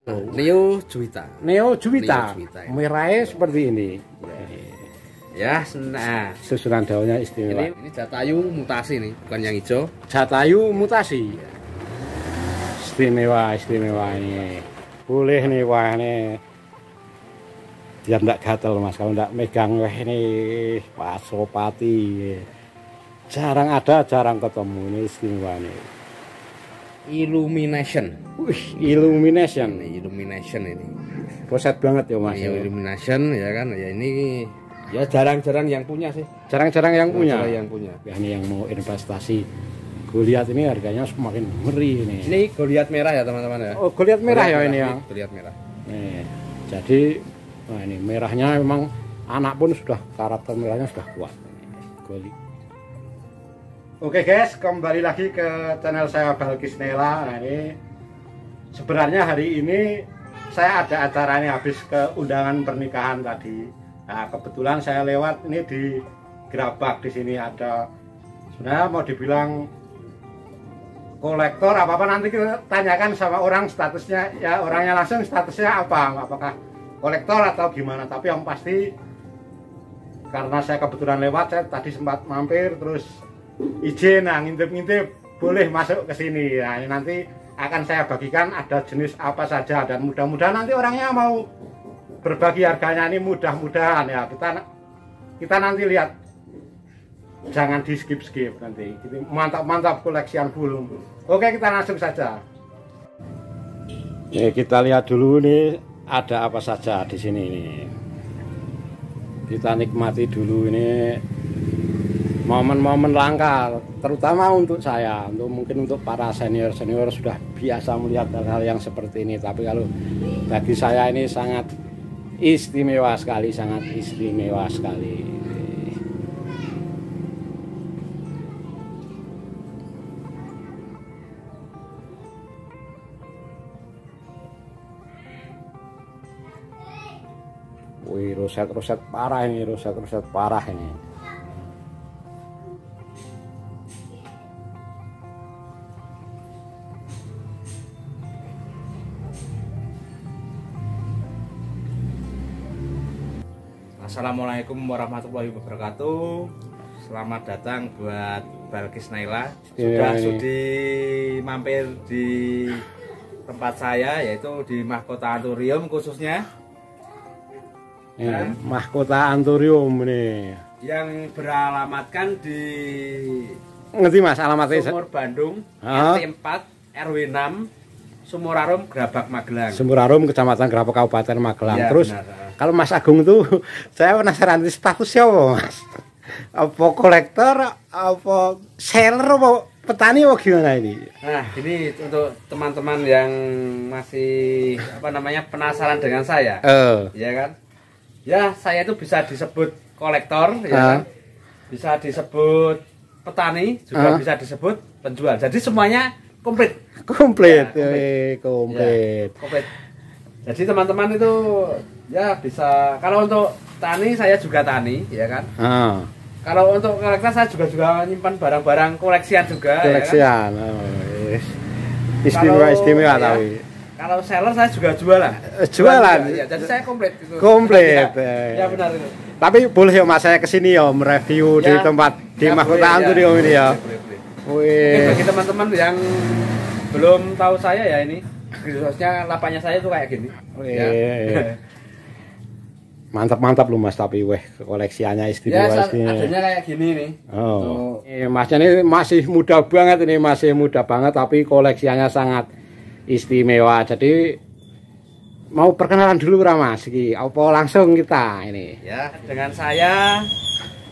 Neo Juwita. Neo Juwita. Ya. Merahnya seperti ini. Ya, nah susunan daunnya istimewa. Ini Jatayu mutasi nih, bukan yang hijau. Jatayu mutasi. Istimewa ini. Boleh nih wah ini. Biar enggak gatel Mas, kalau enggak megang wah ini pasopati. Jarang ada, jarang ketemu ini istimewa ini. Illumination. Illumination ini. Roset banget ya Mas. Illumination ya kan. Ya ini ya jarang-jarang yang punya sih. Jarang-jarang yang punya. Ya, ini yang mau investasi. Goliat ini harganya semakin ngeri ini. Ini Goliat merah ya teman-teman ya. Oh, Goliat merah ya ini ya. Goliat merah. Nih, jadi nah ini merahnya memang anak pun sudah karakter merahnya sudah kuat. Goliat. Oke guys, kembali lagi ke channel saya Balkis Nela. Nah ini sebenarnya hari ini saya ada acara ini habis ke undangan pernikahan tadi. Nah kebetulan saya lewat ini di gerabak di sini ada sebenarnya mau dibilang kolektor apa nanti kita tanyakan sama orang statusnya ya orangnya langsung statusnya apa apakah kolektor atau gimana tapi yang pasti karena saya kebetulan lewat saya tadi sempat mampir terus izin ngintip boleh masuk ke sini. Nah, ini nanti akan saya bagikan ada jenis apa saja dan mudah-mudahan nanti orangnya mau berbagi harganya ini mudah-mudahan ya kita nanti lihat jangan di skip nanti mantap koleksian full. Oke kita langsung saja. Kita lihat dulu nih ada apa saja di sini nih. Kita nikmati dulu ini momen-momen langka terutama untuk saya mungkin untuk para senior sudah biasa melihat hal-hal yang seperti ini tapi kalau bagi saya ini sangat istimewa sekali wih roset parah ini Assalamualaikum warahmatullahi wabarakatuh. Selamat datang buat Balkis Nela. Sudah sudi mampir di tempat saya yaitu di Mahkota Anturium khususnya. Mahkota Anturium ini yang beralamatkan di ngerti Mas alamatnya Sumur Bandung RT 4 RW 6 Sumurarum Grabak Magelang. Sumurarum Kecamatan Grabak Kabupaten Magelang ya, terus benar. Kalau Mas Agung tuh saya penasaran statusnya apa Mas? Apa kolektor, apa seller, apa petani, apa gimana ini? Nah ini untuk teman-teman yang masih penasaran dengan saya, ya kan? Ya saya itu bisa disebut kolektor, ya kan? Bisa disebut petani, juga bisa disebut penjual. Jadi semuanya komplit. Komplit. Jadi teman-teman itu ya bisa. Kalau untuk tani saya juga tani, ya kan? Kalau untuk kolektor saya juga nyimpan barang-barang koleksian juga. Koleksian. Ya kan? Istimewa tapi. Kalau seller saya juga jualan. Ya, jadi saya komplit. Gitu. Komplit. Ya benar itu. Tapi boleh ya Mas saya kesini ya mereview ya, di tempat di Mahkota Anturium ini ya. Boleh. Bagi teman-teman yang belum tahu saya ya ini. Khususnya lapanya saya tuh kayak gini. Ya. Mantap lu Mas tapi koleksiannya istimewa. Ya, adanya kayak gini nih. Masnya ini masih muda banget tapi koleksiannya sangat istimewa. Jadi mau perkenalan dulu Mas apa langsung kita ini? Ya, dengan saya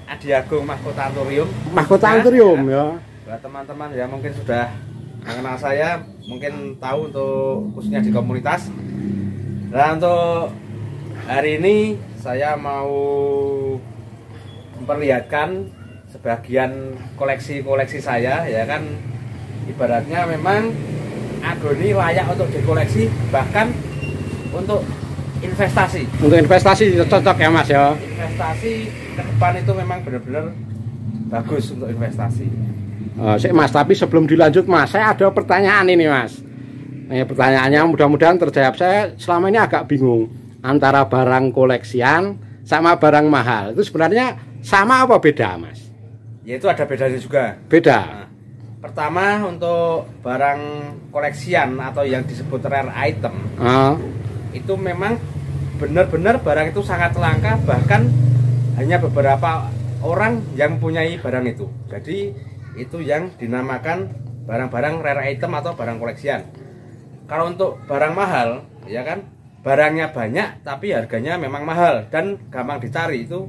Adi Agung Mahkota Anturium. Mahkota Anturium ya. Buat teman-teman ya mungkin sudah mengenal saya, mungkin tahu untuk khususnya di komunitas. Dan untuk hari ini saya mau memperlihatkan sebagian koleksi saya, ya kan. Ibaratnya memang Agoni layak untuk dikoleksi, bahkan untuk investasi. Untuk investasi cocok ya Mas ya. Investasi ke depan itu memang benar-benar bagus untuk investasi. Mas, tapi sebelum dilanjut Mas, saya ada pertanyaan ini Mas. Nih pertanyaannya mudah-mudahan terjawab. Saya selama ini agak bingung antara barang koleksian sama barang mahal. Itu sebenarnya sama apa beda, Mas? Ya itu ada bedanya juga. Beda. Nah, pertama untuk barang koleksian atau yang disebut rare item, itu memang benar-benar barang itu sangat langka, bahkan hanya beberapa orang yang mempunyai barang itu. Jadi itu yang dinamakan barang-barang rare item atau barang koleksian. Kalau untuk barang mahal, ya kan, barangnya banyak tapi harganya memang mahal dan gampang dicari, itu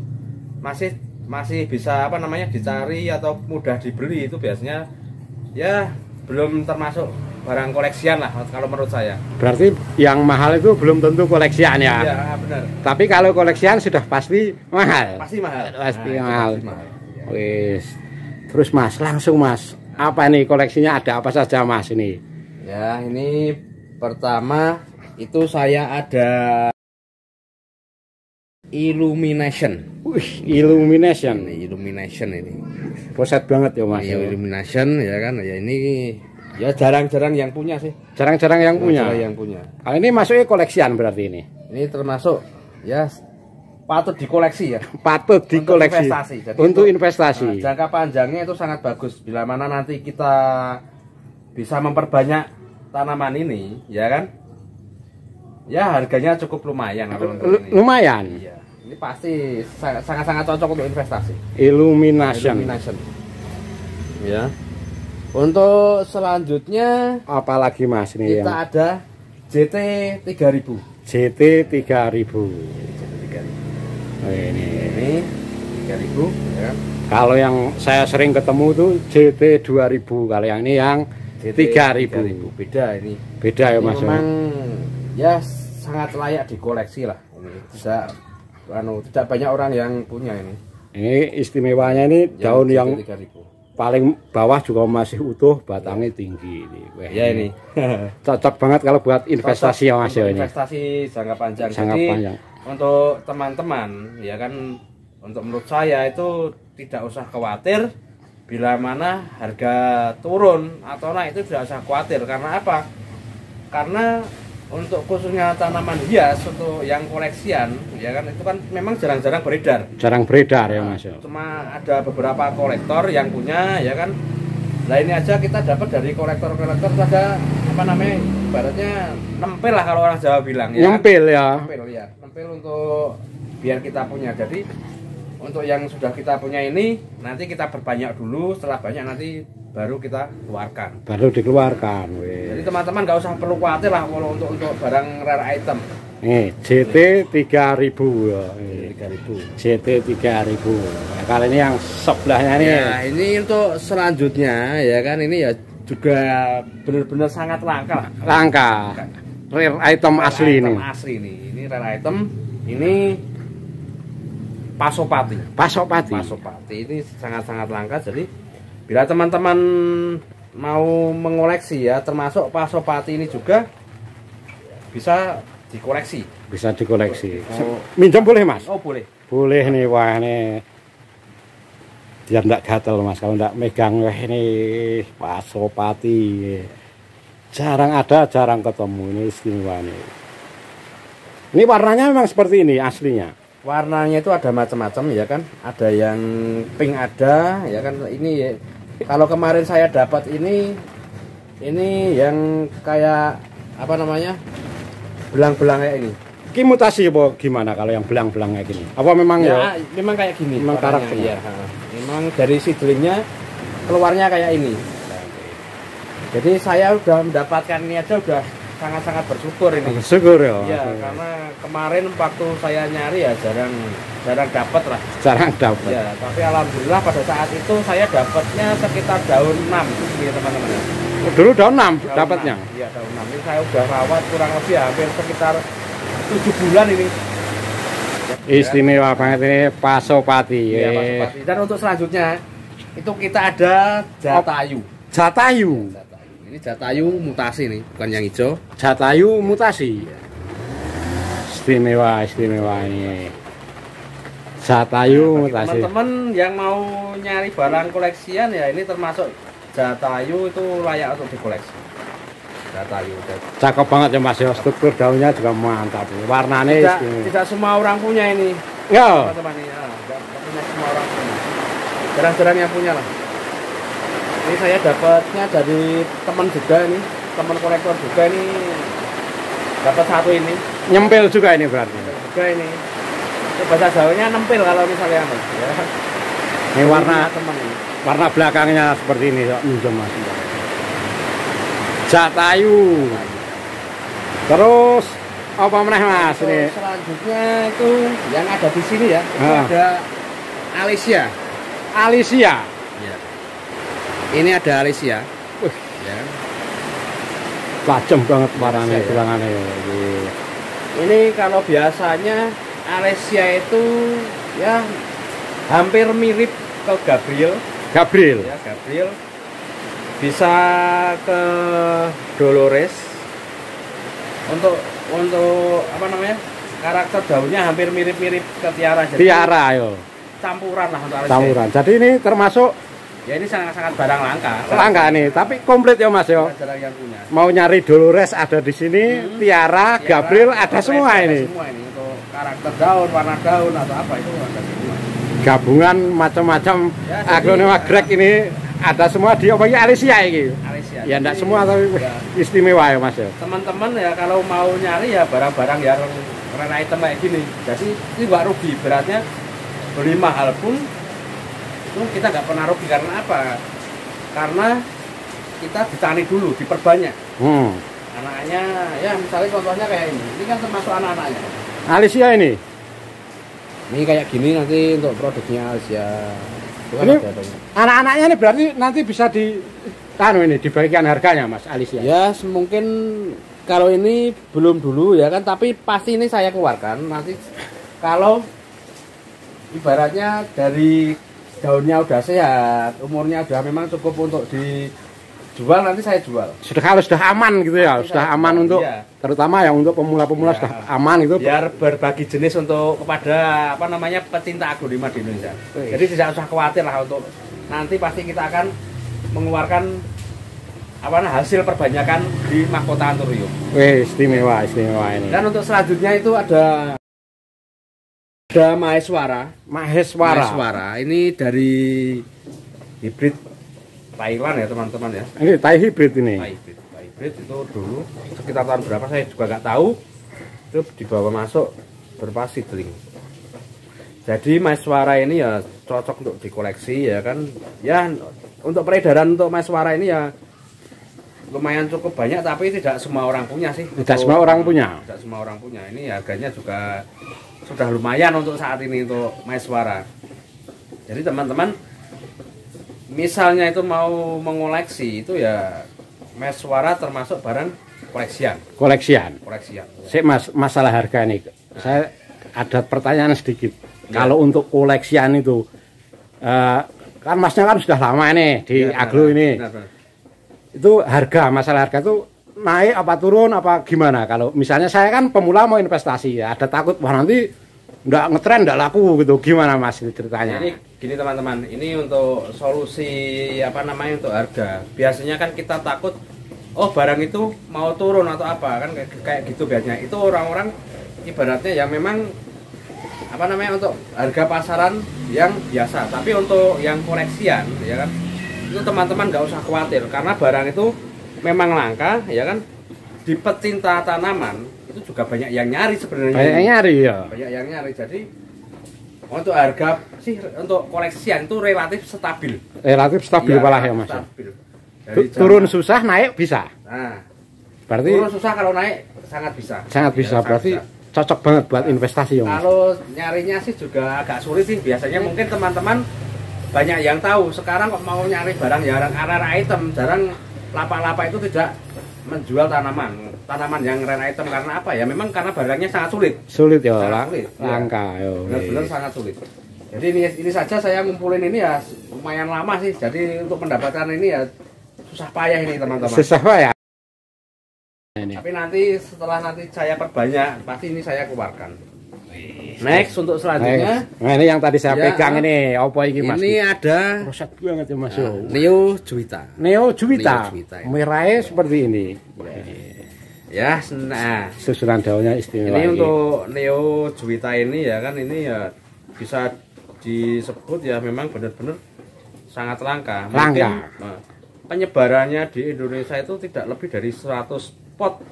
masih bisa apa namanya dicari atau mudah dibeli, itu biasanya ya belum termasuk barang koleksian lah kalau menurut saya. Berarti yang mahal itu belum tentu koleksian ya? Iya benar. Tapi kalau koleksian sudah pasti mahal. Pasti mahal. Pasti nah, mahal. Pasti mahal. Ya. Wis. Terus Mas, langsung Mas, apa nih koleksinya, ada apa saja Mas ini? Ya ini pertama itu saya ada Illumination. Wih, Illumination. Illumination ini. Poset banget ya Mas. Illumination ya kan. Ya ini ya jarang-jarang yang punya sih. Jarang-jarang yang punya. Yang punya. Kalau ini masuknya koleksian berarti ini. Ini termasuk ya patut dikoleksi ya. Patut dikoleksi. Untuk investasi. Jadi untuk investasi. Jangka panjangnya itu sangat bagus. Bila mana nanti kita bisa memperbanyak tanaman ini, ya kan? Ya harganya cukup lumayan. Lumayan. Iya. Ini pasti sangat-sangat cocok untuk investasi. Illumination. Ya. Untuk selanjutnya apalagi Mas ini kita ada JT 3000. JT 3000. Oh, ini 3000 ya. Kalau yang saya sering ketemu tuh JT 2000, kalau yang ini yang JT 3000. Beda ini. Beda ya Mas. Memang ya sangat layak dikoleksi lah ini. Tidak banyak orang yang punya ini. Ini istimewanya ini daun yang 3000. Paling bawah juga masih utuh, batangnya tinggi ini. Wah, ya ini cocok banget kalau buat investasi ya Mas ini. Investasi jangka panjang. Jangka panjang. Untuk teman-teman ya kan, untuk menurut saya itu tidak usah khawatir bila mana harga turun atau naik, itu tidak usah khawatir. Karena apa? Karena untuk khususnya tanaman hias untuk yang koleksian ya kan, itu kan memang jarang-jarang beredar. Jarang beredar ya Mas. Cuma ada beberapa kolektor yang punya ya kan. Nah ini aja kita dapat dari kolektor-kolektor, ada apa namanya, ibaratnya nempel lah kalau orang Jawa bilang ya. Nempel kan? Ya. Nempel ya. Nempel untuk biar kita punya. Jadi untuk yang sudah kita punya ini nanti kita perbanyak dulu, setelah banyak nanti baru kita keluarkan. Baru dikeluarkan. Weh. Jadi teman-teman nggak usah perlu khawatir lah kalau untuk barang rare item. Nih JT 3000 ya. 3000. JT 3000. Nah, kali ini yang sebelahnya nih. Ya, ini untuk selanjutnya ya kan, ini ya juga benar-benar sangat langka lah. Langka. Rare item asli ini. Asli nih. Ini rare item. Ini Pasopati. Pasopati. Pasopati ini sangat-sangat langka. Jadi bila teman-teman mau mengoleksi ya, termasuk Pasopati ini juga bisa dikoleksi. Bisa dikoleksi. Minjem boleh Mas? Oh boleh. Boleh nih, wah ini biar enggak gatel Mas kalau enggak megang. Wah ini Pasopati. Jarang ada, jarang ketemu, ini istimewa nih. Ini warnanya memang seperti ini aslinya. Warnanya itu ada macam-macam ya kan, ada yang pink ada ya kan. Ini ya, kalau kemarin saya dapat ini yang kayak apa namanya, belang-belang kayak ini. Ini mutasi apa gimana kalau yang belang-belang kayak gini? Apa memang ya? Memang kayak gini. Memang karakternya. Ya, memang dari seedlingnya keluarnya kayak ini. Jadi saya udah mendapatkan ini aja udah sangat-sangat bersyukur ini. Bersyukur ya. Iya, karena kemarin waktu saya nyari ya jarang dapat lah. Jarang dapat. Ya, tapi alhamdulillah pada saat itu saya dapatnya sekitar daun 6 gitu teman-teman. Dulu daun 6 dapatnya. Iya, daun 6. Ini saya udah rawat kurang lebih hampir sekitar 7 bulan ini. Istimewa banget ini Pasopati. Iya, Pasopati. Dan untuk selanjutnya itu kita ada Jatayu. Jatayu. Ini Jatayu mutasi nih, bukan yang hijau. Jatayu mutasi. Istimewa ini. Jatayu mutasi. Teman-teman yang mau nyari barang koleksian ya, ini termasuk Jatayu itu layak untuk dikoleksi. Jatayu. Cakep banget ya Mas ya, struktur daunnya juga mantap. Warnanya tidak semua orang punya ini. Ya. Teman-teman ya, tidak punya semua orang punya. Jarang-jarang yang punya lah. Ini saya dapatnya dari teman juga ini, teman kolektor juga ini. Dapat satu ini. Nyempil juga ini berarti. Juga ini. Itu bahasa Jawanya nempil kalau misalnya ya. Ini warna teman ini. Warna belakangnya seperti ini kok, Mas. Jatayu. Terus apa meneh Mas ini? Selanjutnya itu yang ada di sini ya. Itu ada Alicia. Alicia. Ya. Ini ada Alicia. Ya. Tajam banget warnanya tulangannya ya. Ini kalau biasanya Alicia itu ya hampir mirip ke Gabriel. Ya, Gabriel. Bisa ke Dolores. Untuk apa namanya? Karakter daunnya hampir mirip-mirip ke Tiara. Jadi Tiara yo. Campuran lah untuk Alicia. Campuran. Jadi ini termasuk ya ini sangat-sangat barang langka. Langka nih, tapi komplit ya Mas yo. Jarang yang punya. Mau nyari Dolores ada di sini, Tiara, Gabriel ada semua ini. Semua ini untuk karakter daun, warna daun atau apa itu ada semua. Gabungan macam-macam ya, aglonema grek ini ada semua di omongnya Alicia ini. Alicia. Ya enggak semua tapi ya. Istimewa ya Mas ya. Teman-teman ya kalau mau nyari ya barang-barang yang warna item kayak gini. Jadi ini nggak rugi, beratnya beli mahal pun itu kita nggak pernah rugi. Karena apa? Karena kita ditani dulu, diperbanyak. Anaknya ya misalnya contohnya kayak ini kan termasuk anak-anaknya. Alicia ini? Ini kayak gini nanti untuk produknya Alicia. Ini anak-anaknya ini berarti nanti bisa dibagikan harganya Mas Alicia? Ya mungkin kalau ini belum dulu ya kan, tapi pasti ini saya keluarkan nanti kalau ibaratnya dari daunnya udah sehat, umurnya udah memang cukup untuk dijual, nanti saya jual. Kalau sudah aman gitu ya, sudah aman untuk terutama yang untuk pemula-pemula sudah aman itu. Biar berbagi jenis untuk kepada apa namanya pecinta aglonema di Indonesia. Jadi tidak usah khawatir lah, untuk nanti pasti kita akan mengeluarkan hasil perbanyakan di mahkota Anturium. Istimewa ini. Dan untuk selanjutnya itu ada Maheswara. Ini dari hibrid Thailand ya teman-teman ya. Ini Thai hibrid ini. Thai hibrid itu dulu sekitar tahun berapa saya juga nggak tahu. Itu dibawa masuk berupa seedling. Jadi Maheswara ini ya cocok untuk dikoleksi ya kan. Ya untuk peredaran untuk Maheswara ini ya lumayan cukup banyak, tapi tidak semua orang punya sih. Tidak semua orang punya. Ini harganya juga sudah lumayan untuk saat ini untuk Maheswara. Jadi teman-teman misalnya itu mau mengoleksi itu ya Maheswara termasuk barang koleksian. Sik Mas, masalah harga nih. Saya ada pertanyaan sedikit. Ya. Kalau untuk koleksian itu kan Masnya kan sudah lama nih di Aglo ini. Benar. Itu masalah harga itu naik apa turun apa gimana? Kalau misalnya saya kan pemula mau investasi ya, ada takut wah nanti nggak ngetren, nggak laku gitu, gimana Mas ceritanya? Jadi gini teman-teman, ini untuk solusi untuk harga. Biasanya kan kita takut barang itu mau turun atau apa kan kayak gitu biasanya. Itu orang-orang ibaratnya yang memang untuk harga pasaran yang biasa. Tapi untuk yang koleksian ya kan, itu teman-teman nggak usah khawatir karena barang itu memang langka ya kan. Di pecinta tanaman itu juga banyak yang nyari sebenarnya. Banyak yang nyari. Jadi untuk harga sih untuk koleksian itu relatif stabil. Malah ya Mas. Turun susah, naik bisa. Nah, berarti turun susah, kalau naik sangat bisa. Berarti cocok banget buat investasi ya Mas. Kalau nyarinya sih juga agak sulit sih. Biasanya mungkin teman-teman banyak yang tahu sekarang kok mau nyari barang jarang rare item, jarang lapak-lapak itu tidak menjual tanaman yang rare item. Karena apa ya, memang karena barangnya sangat sulit ya, langka ya, benar-benar sangat sulit. Jadi ini saja saya ngumpulin ini ya lumayan lama sih, jadi untuk mendapatkan ini ya susah payah ini teman-teman. Tapi nanti setelah saya perbanyak pasti ini saya keluarkan. Next untuk selanjutnya. Nah, ini yang tadi saya pegang ini, apa ini Mas? Ini ada roset banget ya Mas. Neo Juwita. Neo Juwita. Ya. Merahnya seperti ini. Ya, nah, susunan daunnya istimewa. Ini untuk Neo Juwita ini ya kan, ini ya bisa disebut ya memang benar-benar sangat langka. Langka. Penyebarannya di Indonesia itu tidak lebih dari 100 pot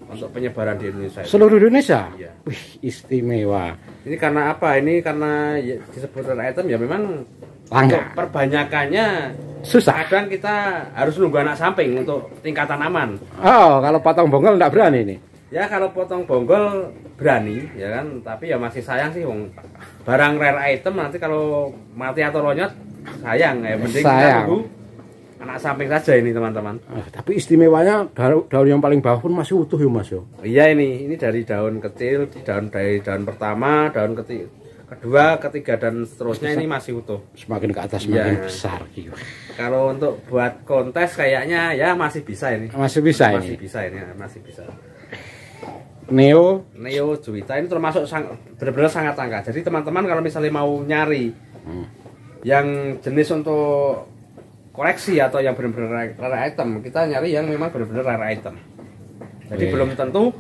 untuk penyebaran di Indonesia. Seluruh Indonesia? Iya. Wih, istimewa. Ini karena apa? Ini karena ya, disebut rare item ya memang langka. Perbanyakannya susah. Kadang kita harus nunggu anak samping untuk tingkatan aman. Oh, kalau potong bonggol enggak berani nih? Ya kalau potong bonggol berani ya kan, tapi ya masih sayang sih barang rare item nanti kalau mati atau lonyot sayang ya, mending kita nunggu anak samping saja ini teman-teman. Tapi istimewanya daun yang paling bawah pun masih utuh ya Mas yo. Iya ini dari daun kecil, dari daun pertama, daun kedua, ketiga dan seterusnya ini masih utuh. Semakin ke atas semakin besar gitu. Kalau untuk buat kontes kayaknya ya masih bisa ini. Masih bisa ini. Masih bisa ini, masih bisa. Neo Juwita ini termasuk benar-benar sangat langka. Jadi teman-teman kalau misalnya mau nyari yang jenis untuk koleksi atau yang benar-benar rare item, kita nyari yang memang benar-benar rare item. Jadi belum tentu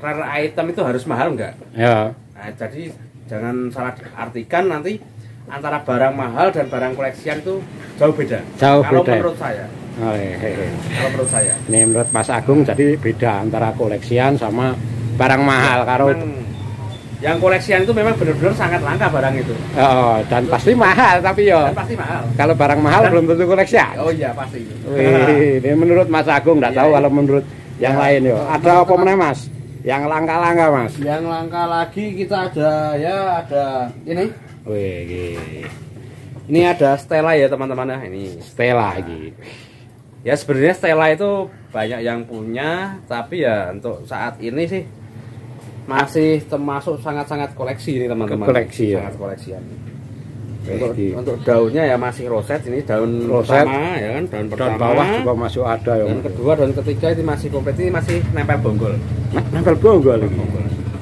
rare item itu harus mahal enggak? Ya. Nah, jadi jangan salah artikan nanti antara barang mahal dan barang koleksian itu jauh beda. Kalau menurut saya. Kalau menurut saya. Ini menurut Mas Agung jadi beda antara koleksian sama barang mahal. Kalau yang koleksian itu memang benar-benar sangat langka barang itu. Oh, dan pasti mahal tapi yo. Dan pasti mahal. Kalau barang mahal belum tentu koleksian. Oh iya pasti. Wih, ini menurut Mas Agung, enggak tahu kalau menurut yang lain yo. Ada apa meneh Mas? Yang langka-langka Mas? Yang langka lagi kita ada ini. Wih, ini ada Stella ya teman-teman ya, ini Stella lagi. Ya sebenarnya Stella itu banyak yang punya, tapi ya untuk saat ini sih masih termasuk sangat-sangat koleksi ini teman-teman. Koleksi ya. Sangat koleksian. Untuk daunnya ya masih roset, ini daun roset pertama ya kan, daun pertama. Daun bawah juga masih ada ya. Daun kedua, daun ketiga ini masih komplit, ini masih nempel bonggol. Nempel bonggol lagi.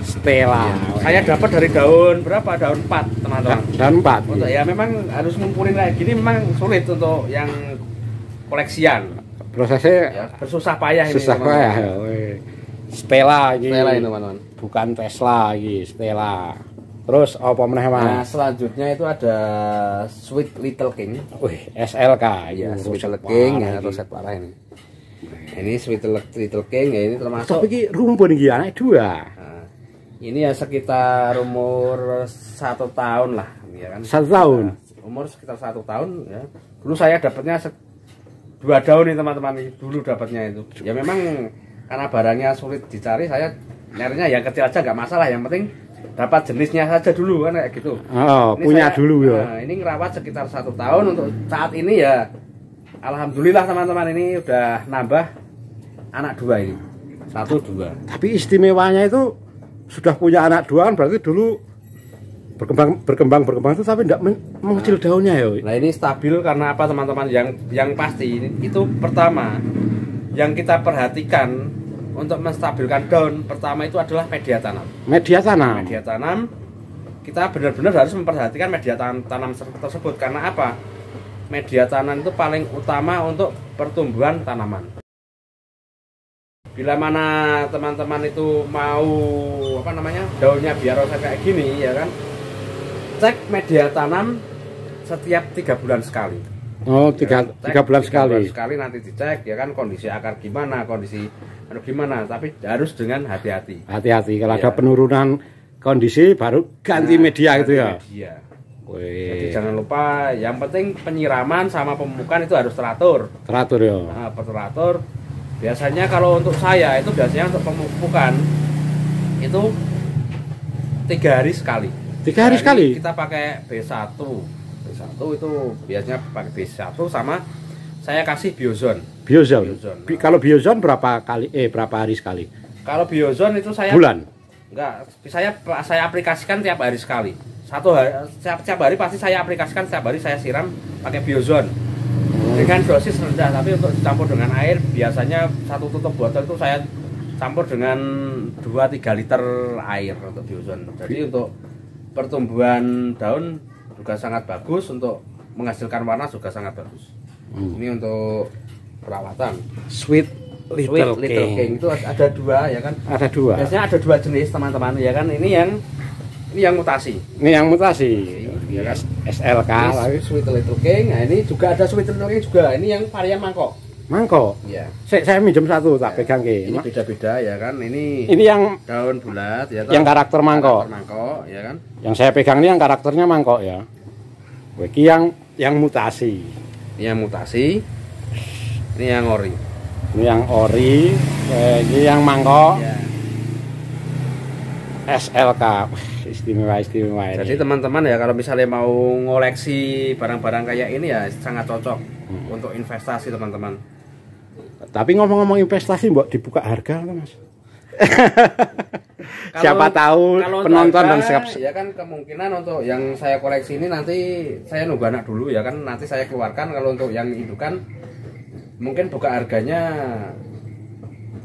Stella. Ya. Saya dapat dari daun berapa? Daun 4 teman-teman. Daun 4. Untuk ya memang harus ngumpulin kayak gini memang sulit untuk yang koleksian. Prosesnya ya, bersusah payah ini. Susah payah. Stella lagi. Stella ini teman-teman. Bukan Tesla lagi, Stella. Terus apa meneh Mas? Nah, selanjutnya itu ada Sweet Little King. Wih, SLK ya, Sweet Little King ya, roset parah ini. Ini Sweet Little King ya, ini termasuk. Tapi iki rumpun iki anak dua. Nah, ini ya sekitar umur 1 tahun lah, ya kan. 1 tahun. Nah, umur sekitar 1 tahun ya. Dulu saya dapatnya 2 daun nih teman-teman, dulu dapatnya itu. Ya memang karena barangnya sulit dicari, saya nyarinya yang kecil aja nggak masalah, yang penting dapat jenisnya saja dulu kan kayak gitu. Oh, ini punya saya, dulu ya. Nah, ini ngerawat sekitar 1 tahun untuk saat ini ya. Alhamdulillah teman-teman, ini udah nambah anak 2 ini. 1, 2. Tapi istimewanya itu sudah punya anak 2 kan berarti dulu berkembang itu tapi tidak mengecil daunnya ya. Nah, ini stabil karena apa teman-teman? Yang pasti itu pertama yang kita perhatikan untuk menstabilkan daun pertama itu adalah media tanam. Media tanam. Media tanam kita benar-benar harus memperhatikan media tanam tersebut karena apa? Media tanam itu paling utama untuk pertumbuhan tanaman. Bila mana teman-teman itu mau daunnya biar roset kayak gini ya kan, cek media tanam setiap 3 bulan sekali. Oh, 3 bulan sekali. Sekali nanti dicek ya kan, kondisi akar gimana, kondisi gimana, tapi harus dengan hati-hati. Hati-hati kalau ada penurunan kondisi baru ganti media gitu ya. Media. Jadi jangan lupa, yang penting penyiraman sama pemupukan itu harus teratur. Teratur ya. Nah, teratur. Biasanya kalau untuk saya itu biasanya untuk pemupukan itu 3 hari sekali. 3 hari sekali. Kita pakai B1. B1 itu biasanya pakai B1 sama saya kasih Biozon. Biozon. Kalau Biozon berapa hari sekali? Kalau Biozon itu saya bulan. Enggak, saya aplikasikan tiap hari sekali. Setiap hari pasti saya aplikasikan, setiap hari saya siram pakai Biozon. Dengan dosis rendah, tapi untuk dicampur dengan air biasanya 1 tutup botol itu saya campur dengan 2-3 liter air untuk diozon. Jadi untuk pertumbuhan daun juga sangat bagus, untuk menghasilkan warna juga sangat bagus. Ini untuk perawatan. Sweet Little King itu ada 2 ya kan? Ada 2. Biasanya ada 2 jenis teman-teman ya kan. Ini yang mutasi. Ini yang mutasi. Ya kan? SLK. Ini Sweet Little King. Nah, ini juga ada Sweet Little King juga. Ini yang varian mangkok. Mangkok. Iya. Saya minjem satu tak pegang ke. Ini beda-beda ya kan. Ini yang daun bulat ya. Yang karakter mangkok. Karakter mangkok ya kan. Yang saya pegang ini yang karakternya mangkok ya. Iki yang mutasi. Ini yang mutasi. Ini yang ori. Ini yang ori. Ini yang mangkok. Ya. SLK. Istimewa ini. Jadi teman-teman ya kalau misalnya mau ngoleksi barang-barang kayak ini ya sangat cocok untuk investasi teman-teman. Tapi ngomong-ngomong investasi, mbok dibuka harga kan, Mas? Siapa tahu penonton dan ya kan kemungkinan untuk yang saya koleksi ini nanti saya nunggu anak dulu ya kan, nanti saya keluarkan. Kalau untuk yang indukan mungkin buka harganya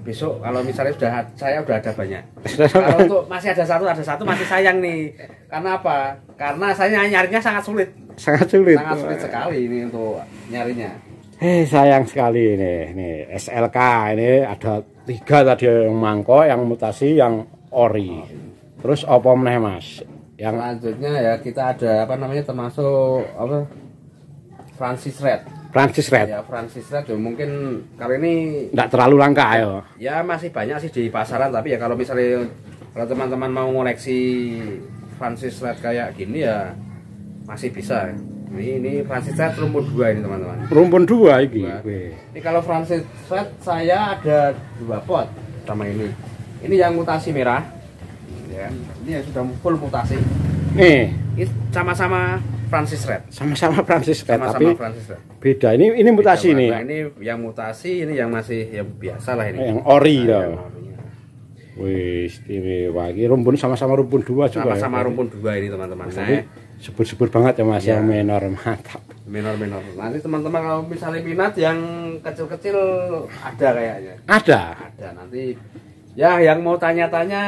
besok kalau misalnya saya udah ada banyak. Kalau untuk masih ada satu masih sayang nih. Karena apa? Karena saya nyarinya sangat sulit. Sangat sulit sekali ini untuk nyarinya. Sayang sekali ini SLK ini ada 3 tadi, yang mangkok, yang mutasi, yang ori. Terus apa meneh Mas? Yang selanjutnya ya kita ada apa namanya, termasuk apa, Francis Red. Ya Francis Red ya, mungkin kali ini enggak terlalu langka ya. Ya masih banyak sih di pasaran, tapi ya kalau misalnya kalau teman-teman mau ngoleksi Francis Red kayak gini ya masih bisa. Ini Francis Red rumpun 2 ini teman-teman. Rumpun 2 ini. Ini kalau Francis Red saya ada 2 pot sama ini. Ini yang mutasi merah. Ya, ini yang sudah full mutasi. Ini sama-sama Francis Red. Sama-sama Francis Red, tapi Francis Red. Beda. Ini mutasi nih. Ini yang mutasi, ini yang masih yang biasa lah ini. Yang ori loh. Wih, istimewa. Ini rumpun sama-sama rumpun 2 juga. Sama-sama rumpun 2 ini teman-teman. Subur-subur banget ya Mas, yang menor, mantap. Menor. Nanti teman-teman kalau misalnya minat yang kecil-kecil ada kayaknya. Ada nanti. Ya yang mau tanya-tanya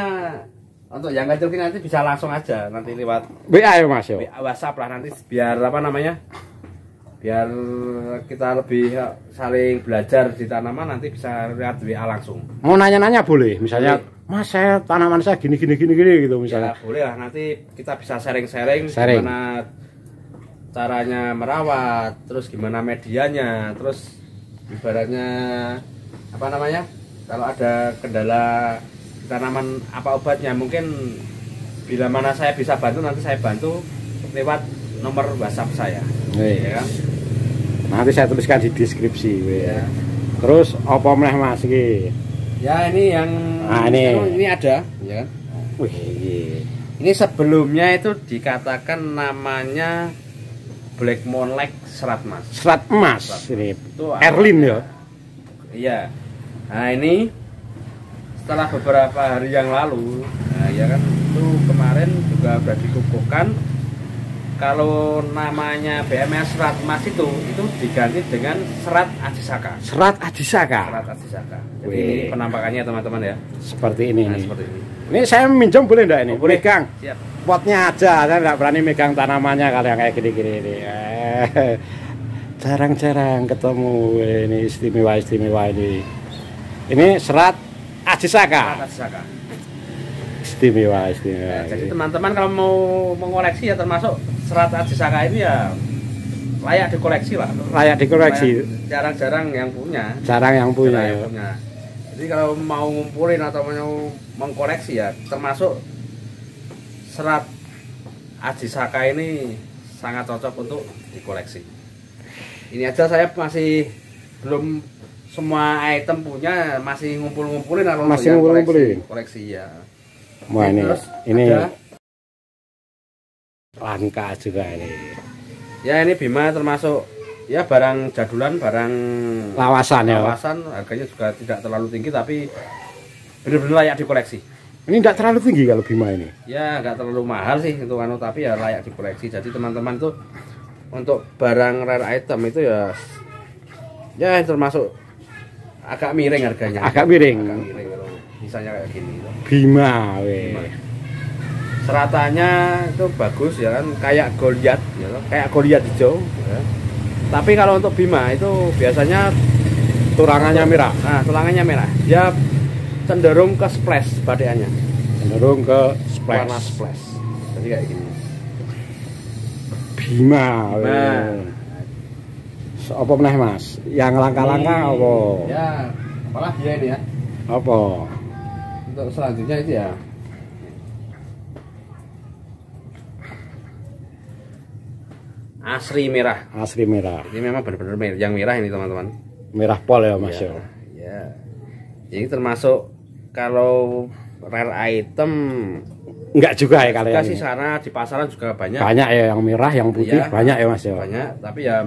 untuk yang kecil nanti bisa langsung aja nanti lewat WA ya Mas ya. WhatsApp lah nanti, biar apa namanya? Biar kita lebih saling belajar di tanaman, nanti bisa lihat WA langsung. Mau nanya-nanya boleh, misalnya Mas saya tanaman saya gini gitu misalnya. Ya, boleh lah, nanti kita bisa sharing gimana caranya merawat, terus gimana medianya, terus ibaratnya apa namanya, kalau ada kendala tanaman apa obatnya, mungkin bila mana saya bisa bantu nanti saya bantu lewat nomor WhatsApp saya. Ya kan? Nanti saya tuliskan di deskripsi ya. Terus apa meneh Mas iki? Ya ini yang ini ada ya kan. Wih, ini sebelumnya itu dikatakan namanya Black Moonlight Serat Emas. Serat emas. Ini itu Erlin ya. Iya. Nah ini setelah beberapa hari yang lalu, nah ya kan, itu kemarin juga sudah dikukuhkan kalau namanya BMS Serat Emas itu diganti dengan Serat Ajisaka. Serat Ajisaka. Jadi ini penampakannya teman-teman ya. Seperti ini. Nah, seperti ini. Ini saya minjem boleh enggak ini? Boleh. Megang. Siap. Potnya aja, saya enggak berani megang tanamannya kalau yang kayak gini-gini ini. Jarang-jarang ketemu ini, istimewa ini. Ini Serat Ajisaka. Istimewa. Nah, jadi teman-teman kalau mau mengoleksi ya termasuk Serat Ajisaka ini ya layak dikoleksi lah. Jarang-jarang yang punya. Jadi kalau mau ngumpulin atau mau mengkoleksi ya termasuk Serat Ajisaka ini sangat cocok untuk dikoleksi. Ini aja saya masih belum semua item punya, masih ngumpulin atau masih koleksi ya. Wah, ini ada langka juga ini. Ya ini Bima termasuk ya barang jadulan, barang lawasan ya. Harganya juga tidak terlalu tinggi tapi benar-benar layak dikoleksi. Ini tidak terlalu tinggi kalau Bima ini. Ya nggak terlalu mahal sih untuk tapi ya layak dikoleksi. Jadi teman-teman tuh untuk barang rare item itu ya termasuk agak miring harganya. Agak miring. misalnya kayak gini. Bima, weh. Seratannya itu bagus ya kan, kayak Goliath ya kan? Kayak Goliath hijau ya. Tapi kalau untuk Bima itu biasanya tulangannya merah. Nah, tulangannya merah. Dia cenderung ke splash batikannya. Cenderung ke splash. Warna splash. Jadi kayak gini. Bima. Apa meneh Mas? Yang langka-langka apa? Ya, apalagi ya ini ya. Apa? Untuk selanjutnya itu ya. Asri merah. Asri merah. Ini memang benar-benar merah. Yang merah ini teman-teman. Merah pol ya Mas ya. Ya. Ini termasuk kalau rare item enggak juga ya kalian. Kasih sana di pasaran juga banyak. Banyak ya yang merah, yang putih ya, banyak ya Mas ya. Banyak, tapi ya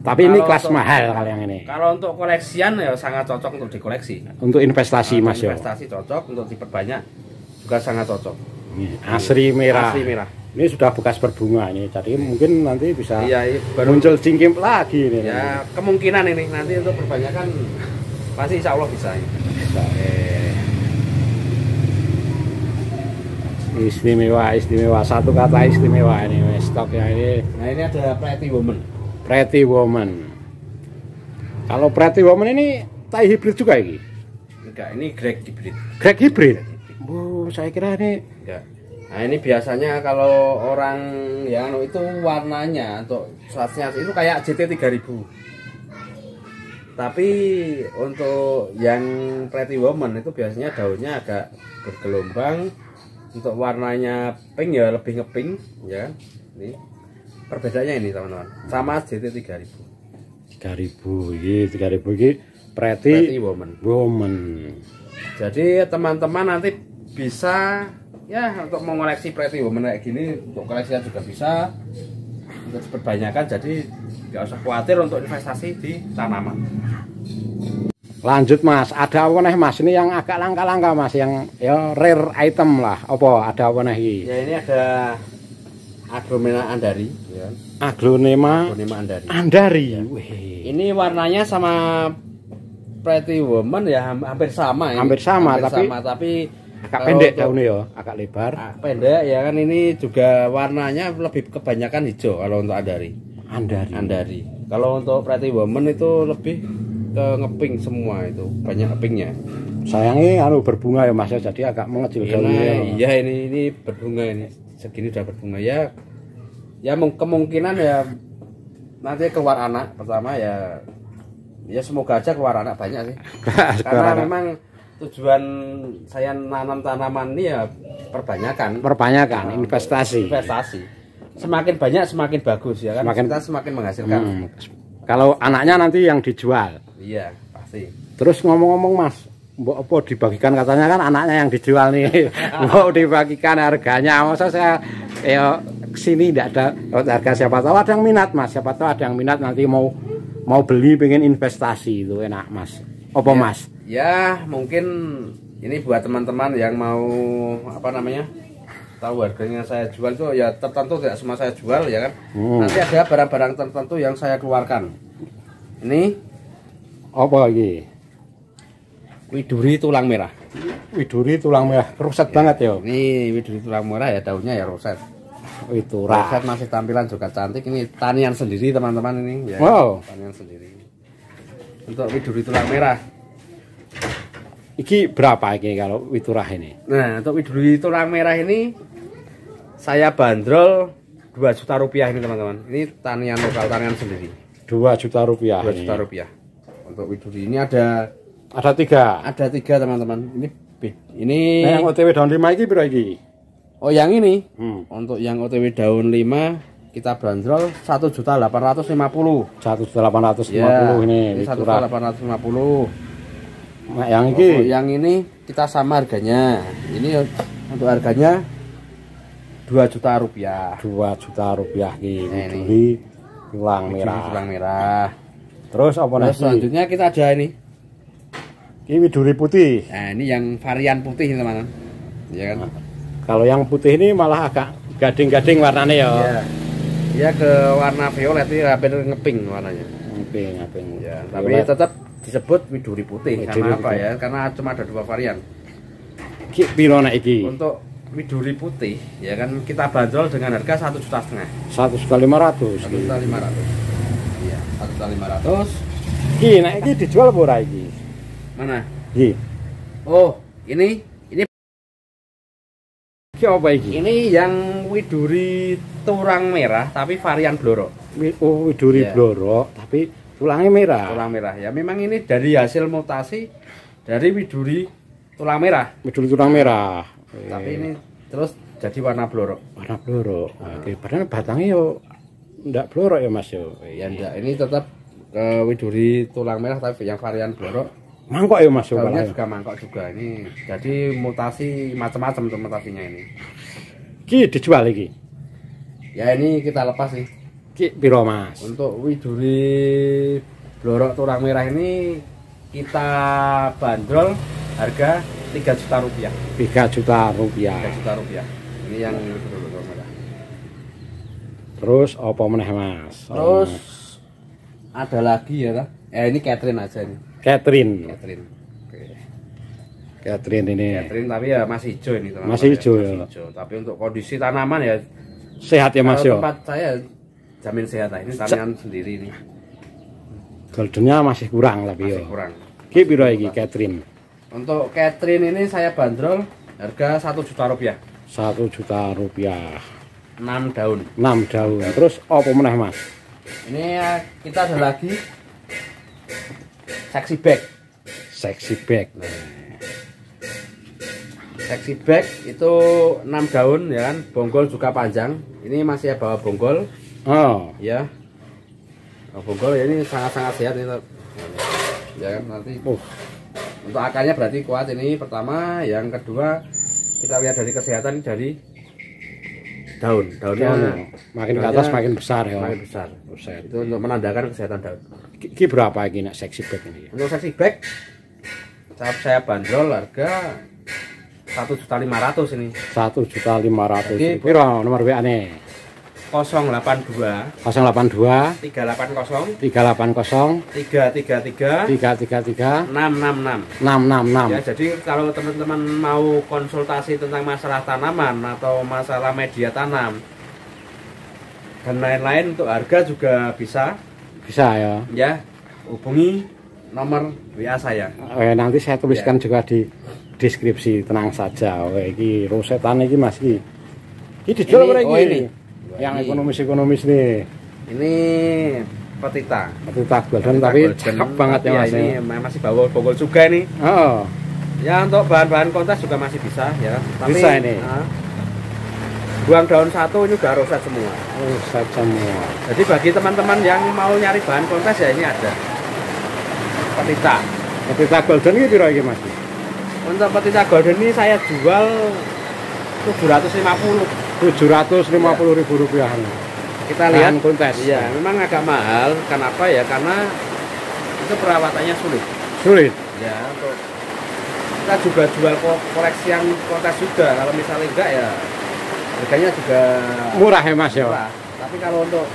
ini kelas mahal kalian ini. Kalau untuk koleksian ya sangat cocok untuk dikoleksi. Untuk investasi Mas ya. Investasi cocok, untuk diperbanyak juga sangat cocok. Asri merah. Asri merah. Ini sudah bekas berbunga ini, jadi mungkin nanti bisa baru muncul cingkim lagi ini. Ya kemungkinan ini nanti untuk perbanyakan pasti insya Allah bisa. Bisa. Istimewa, satu kata istimewa ini stoknya ini. Nah ini ada Pretty Woman. Pretty Woman. Kalau Pretty Woman ini Thai hybrid juga ini? Enggak, ini Greg hybrid. Greg hybrid? Bu, saya kira ini enggak. Nah ini biasanya kalau orang yang itu warnanya untuk swatchnya itu kayak JT 3000. Tapi untuk yang Pretty Woman itu biasanya daunnya agak bergelombang. Untuk warnanya pink ya lebih ngepink ya. Ini perbedaannya ini teman-teman. Sama JT 3000. 3000 ini 3000 ini Pretty Woman. Jadi teman-teman nanti bisa ya untuk mengoleksi Pretty Woman kayak gini, untuk koleksinya juga bisa, untuk diperbanyakan, jadi nggak usah khawatir untuk investasi di tanaman. Lanjut Mas, ada apa nih Mas? Ini yang agak langka-langka Mas, yang ya rare item lah. Apa ada apa nih? Ya ini ada Aglonema andari ya. Aglonema andari. Ya. Ini warnanya sama Pretty Woman ya hampir sama ya. Hampir sama tapi agak pendek daunnya ya, agak lebar. Pendek ya kan, ini juga warnanya lebih kebanyakan hijau kalau untuk andari. Kalau untuk Pretty Woman itu lebih ke ngeping semua, itu banyak ngepingnya. Sayangnya berbunga ya Mas ya, jadi agak mengecil daunnya. Iya ini berbunga, ini segini udah berbunga ya. Ya kemungkinan ya nanti keluar anak pertama ya semoga aja keluar anak banyak sih. Karena memang tujuan saya nanam tanaman ini ya perbanyakan investasi. Semakin banyak semakin bagus ya kan, kita semakin menghasilkan. Kalau anaknya nanti yang dijual. Iya pasti. Terus ngomong-ngomong Mas, mbok apa dibagikan, katanya kan anaknya yang dijual nih. Mau dibagikan harganya, masa saya kesini tidak ada harga, siapa tahu ada yang minat Mas, siapa tahu ada yang minat nanti mau beli, pengen investasi, itu enak Mas. Apa Mas? Ya mungkin ini buat teman-teman yang mau tahu harganya saya jual itu ya tertentu, tidak semua saya jual ya kan. Nanti ada barang-barang tertentu yang saya keluarkan. Ini apa lagi? Widuri tulang merah. Widuri tulang merah, roset banget ya. Ini widuri tulang merah ya, daunnya ya roset. Itu roset, masih tampilan juga cantik. Ini tanian sendiri teman-teman ini ya. Wow. Tanian sendiri. Untuk widuri tulang merah. Iki berapa ini kalau witurah ini? Nah, untuk widuri tulang merah ini saya bandrol 2 juta rupiah ini teman-teman. Ini tanian lokal, tanian sendiri. 2 juta rupiah. 2 juta rupiah. Untuk widuri ini ada 3. Ada 3 teman-teman. Ini yang OTW daun 5 ini berapa ini? Oh yang ini. Untuk yang OTW daun 5 kita bandrol 1.850.000. 1.850.000 ya, ini. 1.850. Nah, yang ini kita sama harganya. Ini untuk harganya 2 juta rupiah. 2 juta rupiah ini. Tulang merah. Terus apa lagi? Selanjutnya kita ada ini. Ini widuri putih. Nah, ini yang varian putih teman-teman. Ya kan? Kalau yang putih ini malah agak gading-gading warnanya ya. Iya ke warna violet, ini hampir ngeping warnanya. Ngeping. Ya, tapi tetap disebut widuri putih. Karena apa ya? Karena cuma ada 2 varian. Ki piro nek iki? Untuk widuri putih ya kan kita bandrol dengan harga 1,5 juta. 1.500.000. 1,5 juta. Iya, 1,5 juta. Ki nek iki dijual apa ora iki? Mana? Ki. Oh, ini Ki apa iki? ini yang widuri turang merah tapi varian blorok. Oh, widuri Iya. blorok tapi tulangnya merah. Tulang merah. Ya memang ini dari hasil mutasi dari widuri tulang merah. Widuri tulang merah. Tapi ini terus jadi warna blorok. Warna blorok. Oke, padahal batangnya yo ndak blorok ya Mas yo. Ya enggak, ini tetap widuri tulang merah tapi yang varian blorok. Mangkok ya Mas yo. Daunnya juga mangkok juga ini. Jadi mutasi macam-macam tuh mutasinya ini. Ki dijual iki. Ya ini kita lepas nih. Ki piro Mas? Untuk widuri blorok tulang merah ini kita bandrol harga 3 juta rupiah. 3 juta rupiah. 3 juta rupiah. Ini yang widuri tulang merah. Terus apa meneh Mas? Terus ada lagi ya lah. Ini Catherine aja nih. Catherine. Catherine. Oke. Catherine ini. Catherine tapi ya masih hijau ini teman-teman. Masih hijau ya. Masih hijau. Tapi untuk kondisi tanaman ya Sehat ya Mas kalau yo. tempat saya jamin sehat lah. Ini tanaman sendiri ini. Goldennya masih kurang tapi Masih yo. kurang. Ki piro iki Catherine? Untuk Catherine ini saya bandrol harga 1 juta rupiah. 1 juta rupiah. 6 daun. 6 daun. Terus apa meneh Mas? Ini kita ada lagi sexy bag. Sexy bag. Sexy bag itu 6 daun ya kan, bonggol juga panjang. Ini masih bawa bonggol Oh, ya. Bonggol ya ini sangat-sangat sehat ini. Ya kan nanti untuk akarnya berarti kuat ini pertama, yang kedua kita lihat dari kesehatan dari daunnya makin ke atas makin besar ya. makin besar. Buset. Itu untuk menandakan kesehatan daun. Ki berapa iki nek sexy bag ini? Untuk sexy bag saya bandrol harga 1.500.000 ini. 1.500.000. Jadi, Piro nomor WA-ne? 082 082 380 380 333 333 666. 666. Ya, jadi kalau teman-teman mau konsultasi tentang masalah tanaman atau masalah media tanam dan lain-lain untuk harga juga bisa Bisa ya. hubungi nomor WA saya. Nanti saya tuliskan juga di deskripsi, tenang saja. Iki rosetan iki Mas iki. Iki dijual berapa iki? ini. Yang ekonomis-ekonomis nih. Ini petita. Petita golden tapi cakep banget ya Mas. Ini masih bogol juga nih. Oh. Ya untuk bahan-bahan kontes juga masih bisa ya. Tapi, Bisa ini. Buang daun satu ini udah roset semua. Roset semua. Jadi bagi teman-teman yang mau nyari bahan kontes ya ini ada. Petita. Petita golden ini piro iki Mas? Untuk petita golden ini saya jual 750. 750.000 rupiah. Kita lihat kontes. Iya, memang agak mahal. Kenapa ya? Karena itu perawatannya sulit. Sulit. Ya, untuk kita juga jual koleksi yang kontes juga. Kalau misalnya enggak ya harganya juga murah ya Mas ya. Murah. Tapi kalau untuk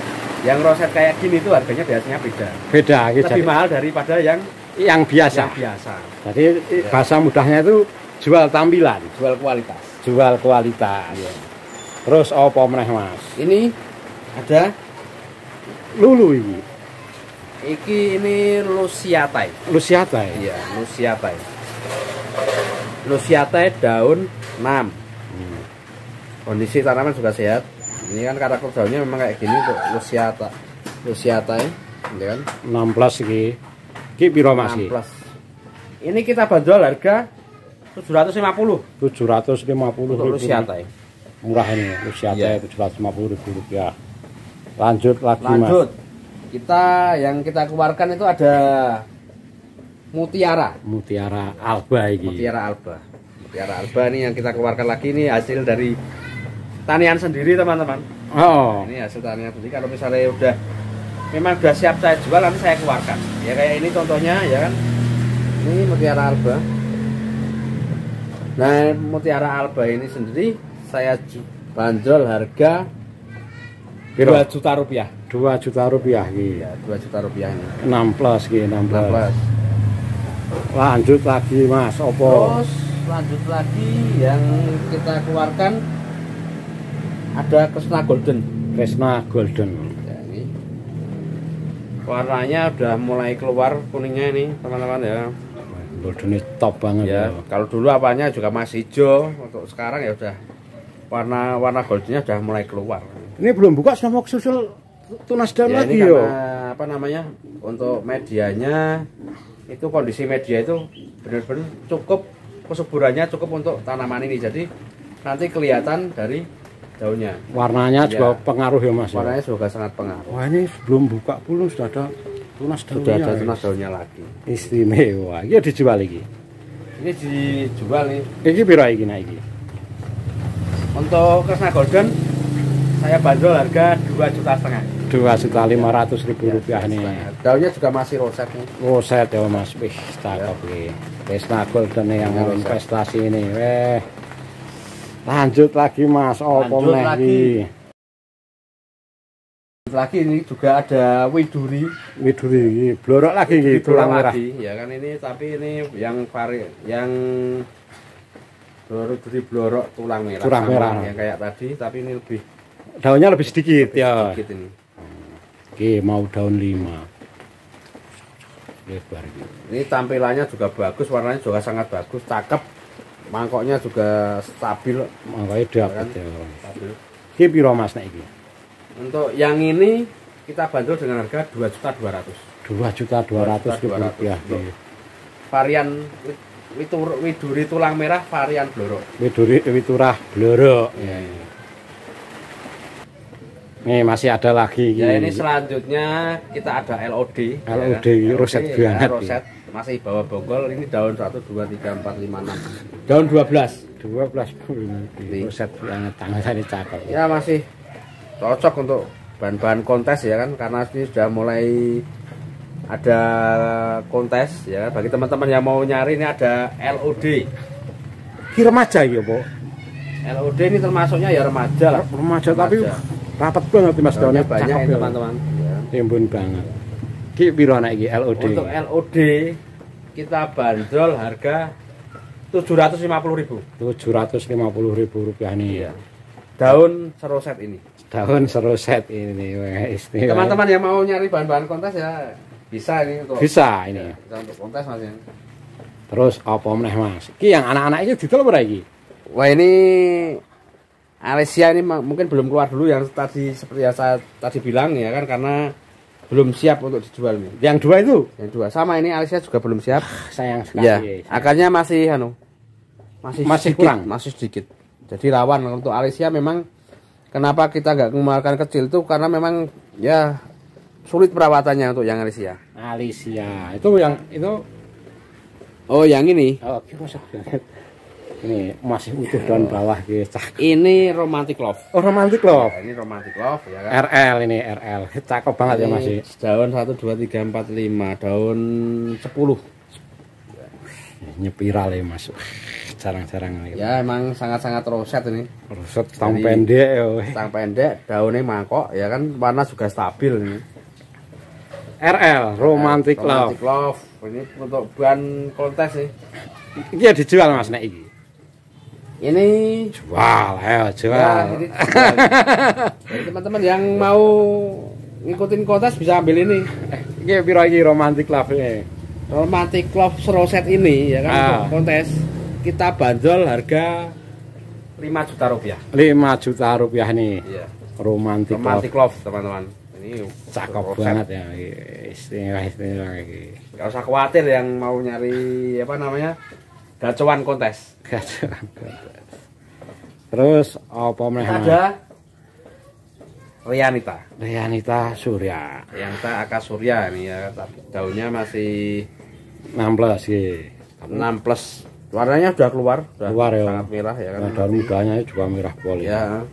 yang roset kayak gini itu harganya biasanya beda. Beda. Lebih mahal daripada yang biasa. Jadi ya. bahasa mudahnya itu jual tampilan, Jual kualitas. jual kualitas. Iya. Terus apa meneh Mas? Ini ada Lulu ini. ini Luciatae. Luciatae. Iya, Luciatae. Luciatae daun 6. Kondisi tanaman juga sehat. Ini kan karakter daunnya memang kayak gini untuk Luciatae, ya kan? 16 iki. Ki piro Mas iki? 16. Ini kita bandrol harga 750. 750 Untuk Luciatae. Murah ini, Luciatae Iya. 750.000 rupiah. Lanjut lagi Lanjut. Mas. Yang kita keluarkan itu ada Mutiara. Mutiara Alba iki. Mutiara Alba. Mutiara Alba ini yang kita keluarkan lagi ini hasil dari tanian sendiri teman-teman. Oh. Ini hasil tanian sendiri. Kalau misalnya memang udah siap saya jual nanti saya keluarkan. Ya kayak ini contohnya ya kan. Ini Mutiara Alba. Nah, Mutiara Alba ini sendiri saya bandrol harga 2 juta rupiah. 2 juta rupiah iki. Ya, 2 juta rupiah ini. 16 iki, 16. 16. Lanjut lagi Mas, opo? Terus Lanjut lagi yang kita keluarkan ada Kresna Golden. Kresna Golden. Ya, ini warnanya udah mulai keluar kuningnya ini teman-teman ya. Golden ini top banget ya. Kalau dulu apanya juga masih hijau, untuk sekarang ya udah warna goldennya udah mulai keluar. Ini belum buka sama susul tunas daun ya, lagi ini yo. Karena apa namanya, untuk medianya itu kondisi media itu benar-benar cukup, kesuburannya cukup untuk tanaman ini, jadi nanti kelihatan dari daunnya. Warnanya juga pengaruh ya Mas. Warnanya juga sangat pengaruh. Wah, ini sebelum buka pun sudah ada tunas daunnya. Sudah ada tunas daunnya lagi. Istimewa. Ini dijual lagi. Ini dijual nih. Ini pira iki nah iki? Untuk Kresna Golden saya bandrol harga 2,5 juta. 2.500.000 rupiah nih. Daunnya juga masih roset nih. Roset ya Mas. Wih, cakep iki. Kresna Golden yang mau investasi ini. Weh. Lanjut lagi Mas. Lanjut lagi. Lagi ini juga ada widuri blorok lagi gitu tulang merah ya kan, ini tapi ini yang widuri blorok tulang merah yang kayak tadi, tapi ini lebih daunnya lebih sedikit ya. Sedikit ini. Oke, mau daun 5 lebar gitu. Ini tampilannya juga bagus, warnanya juga sangat bagus, cakep, mangkoknya juga stabil, mangkoknya dapat ya. Stabil. Ini piro Mas nek iki? Untuk yang ini kita bandrol dengan harga 2.200.000. 2.200.000 rupiah. Varian widuri tulang merah varian blorok. Witurah blorok. Ya. Nih masih ada lagi. Ya ini selanjutnya kita ada LOD. LOD ya, roset ya, banget. Roset masih bawa bonggol. Ini daun 1 2 3 4 5 6. Daun 12. 12 roset banget, tangannya cakep. Ya masih cocok untuk bahan-bahan kontes ya kan, karena ini sudah mulai ada kontes ya. Bagi teman-teman yang mau nyari, ini ada LOD. Ini remaja ya, Bu? LOD ini termasuknya ya remaja lah. Remaja. Tapi rapat banget Mas daunnya, banyak ini teman-teman. Timbun banget. Ki piro nek iki LOD? Untuk LOD kita bandrol harga 750.000. 750.000 rupiah nih. Ya. Daun seroset ini. Daun seroset ini. Teman-teman yang mau nyari bahan-bahan kontes ya bisa ini untuk. Bisa ini. Ya, bisa untuk kontes Mas ya. Terus apa meneh Mas? Ki yang anak-anak itu didol ora iki? Wah, ini Alesia ini mungkin belum keluar dulu, yang tadi seperti yang saya tadi bilang ya kan, karena belum siap untuk dijual nih. Yang dua itu? Yang dua sama, ini Alesia juga belum siap. Sayang sekali. Ya, akarnya masih masih sedikit, kurang, masih sedikit. Jadi rawan untuk Alesia. Memang kenapa kita nggak mengeluarkan kecil itu karena memang ya sulit perawatannya untuk yang Alesia. Alesia itu yang itu. Oh, yang ini. Oh, ini masih utuh daun bawah gitu. Ini Romantic Love. Oh, Romantic Love. Ya, ini Romantic Love ya kan. RL ini RL. Cakep banget ini ya Mas. Daun 1 2 3 4 5, daun 10. Nyepiral ya Mas. Jarang-jarang lagi. Ya emang sangat-sangat roset ini. Roset tang pendek ya. Tang pendek, daunnya mangkok ya kan, warna juga stabil ini. RL Romantic Love. Romantic Love. Ini untuk bahan kontes nih. Ini ya dijual Mas nek iki. Ini jual, ayo jual. Ya, jadi teman-teman yang mau ngikutin kontes bisa ambil ini. Ini piro iki Romantic Love ini? Romantic Love seroset ini ya kan, untuk kontes kita bandrol harga 5 juta rupiah. 5 juta rupiah nih. Iya. Romantic Love teman-teman. Ini cakep banget ya. Istimewa iki. Gak usah khawatir yang mau nyari apa namanya, gacuan kontes. Terus apa meneh? Ada Rianita Surya. Rianita Aka Surya ini ya, daunnya masih 16 sih. 6 plus. Warnanya sudah keluar ya, sangat merah ya kan. Daun mudanya juga merah poli. Ya.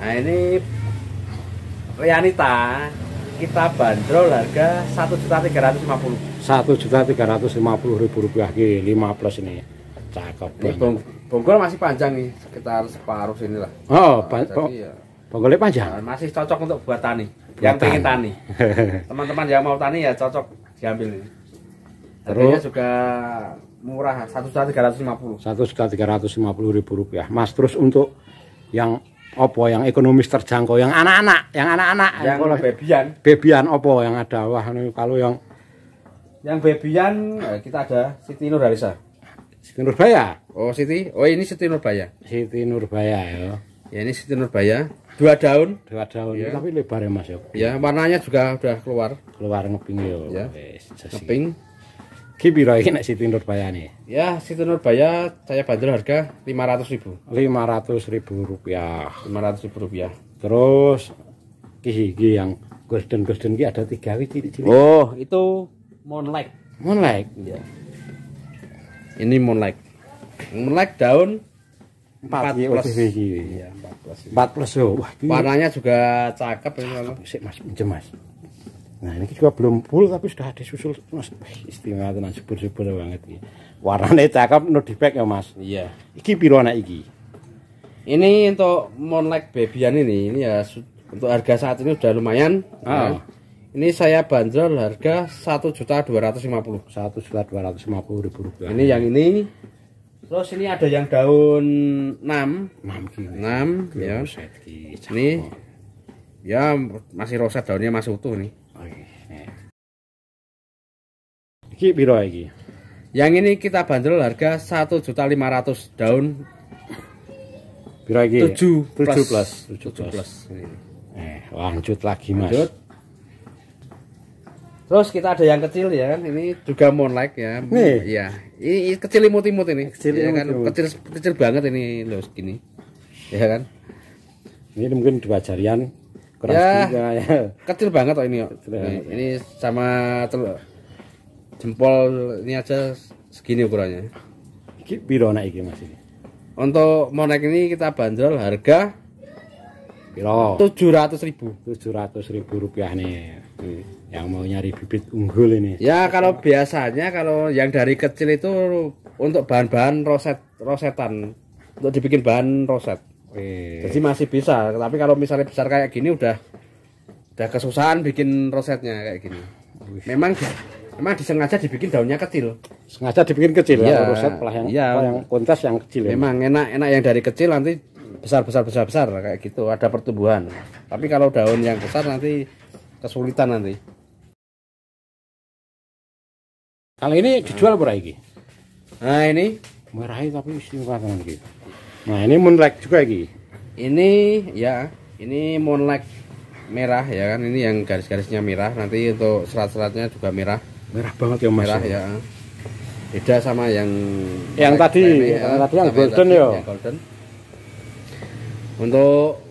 Nah, ini Rianita kita bandrol harga 1.350.000. 1.350.000 rupiah ki 5 plus ini. Cakep banget. Bonggol masih panjang nih, sekitar separuh sini lah. Oh, ya, bonggolnya panjang. Masih cocok untuk buat tani. Yang pengen tani. Teman-teman yang mau tani ya cocok diambil ini. Harganya juga murah, 1.350.000. 1.350.000 rupiah, Mas. Terus untuk yang opo yang ekonomis terjangkau, yang anak-anak, yang bebian opo yang ada? Wah, ini kalau yang bebian kita ada Siti Nurhalisa. Siti Nurbaya. Oh, Siti. Oh, ini Siti Nurbaya. Siti Nurbaya ya. Ya, ini Siti Nurbaya. 2 daun. 2 daun Ya. Tapi lebar ya, Mas ya. Ya, warnanya juga udah keluar. Keluar ngeping ya. Ya. Wis, Ngeping. Ki piro iki nek Siti Nurbaya nih? Ya, Siti Nurbaya saya bandrol harga 500.000. 500.000 rupiah. 500.000 rupiah. Terus ki yang golden ki ada 3 ciri-ciri. Oh, itu Moonlight. Moonlight. Ya. Ini Moonlight. Moonlight daun 4 plus. Iya, 4+. 4+ yo. Wah, Warnanya juga cakep ini kalau. Sik Mas, pinjem Mas. Nah, ini juga belum full tapi sudah disusul Mas. Istimewa tenan, subur-subur banget iki. Warnanya cakep, no defect ya Mas. Iya. Iki piro nek iki? Ini untuk Moonlight babyan ini ya untuk harga saat ini udah lumayan. Ah. Ini saya bandrol harga 1.250.000. 1.250.000 rupiah. Ini yang ini. Terus ini ada yang daun 6. 6 ya. Set iki. Ini ya masih roset, daunnya masih utuh nih. Iki piro iki? Yang ini kita bandrol harga 1.500.000 daun. Piro iki? 7 plus. Lanjut lagi Mas. Lanjut. Terus kita ada yang kecil ya kan, ini juga Moonlight ya. Nih. Iya. Ini kecil imut-imut ini. Kecil ya kan, imut-imut. kecil banget ini loh segini. Ya kan? Ini mungkin 2 jarian kurang Ya. sedikit ya. Kecil banget oh ini. Ini sama jempol ini aja segini ukurannya. Iki piro nek iki Mas ini? Untuk Moonlight ini kita bandrol harga Piro? 700.000. 700.000 rupiah nih. Yang mau nyari bibit unggul ini. Ya kalau biasanya kalau yang dari kecil itu untuk bahan-bahan rosetan untuk dibikin bahan roset. Jadi masih bisa. Tapi kalau misalnya besar kayak gini udah kesusahan bikin rosetnya kayak gini. Memang disengaja dibikin daunnya kecil. Sengaja dibikin kecil ya, Ya, roset pelah yang yang kontes yang kecil. Memang enak yang dari kecil nanti besar kayak gitu, ada pertumbuhan. Tapi kalau daun yang besar nanti kesulitan nanti. Kalau ini dijual berapa iki? Nah, ini Merah tapi istimewa tenan iki. Nah, ini Moonlight juga iki. ini ya, ini Moonlight merah ya kan, ini yang garis-garisnya merah, nanti untuk serat-seratnya juga merah. Merah banget ya Mas. Merah ya. Beda sama yang tadi, yang golden ya. Yang golden. Untuk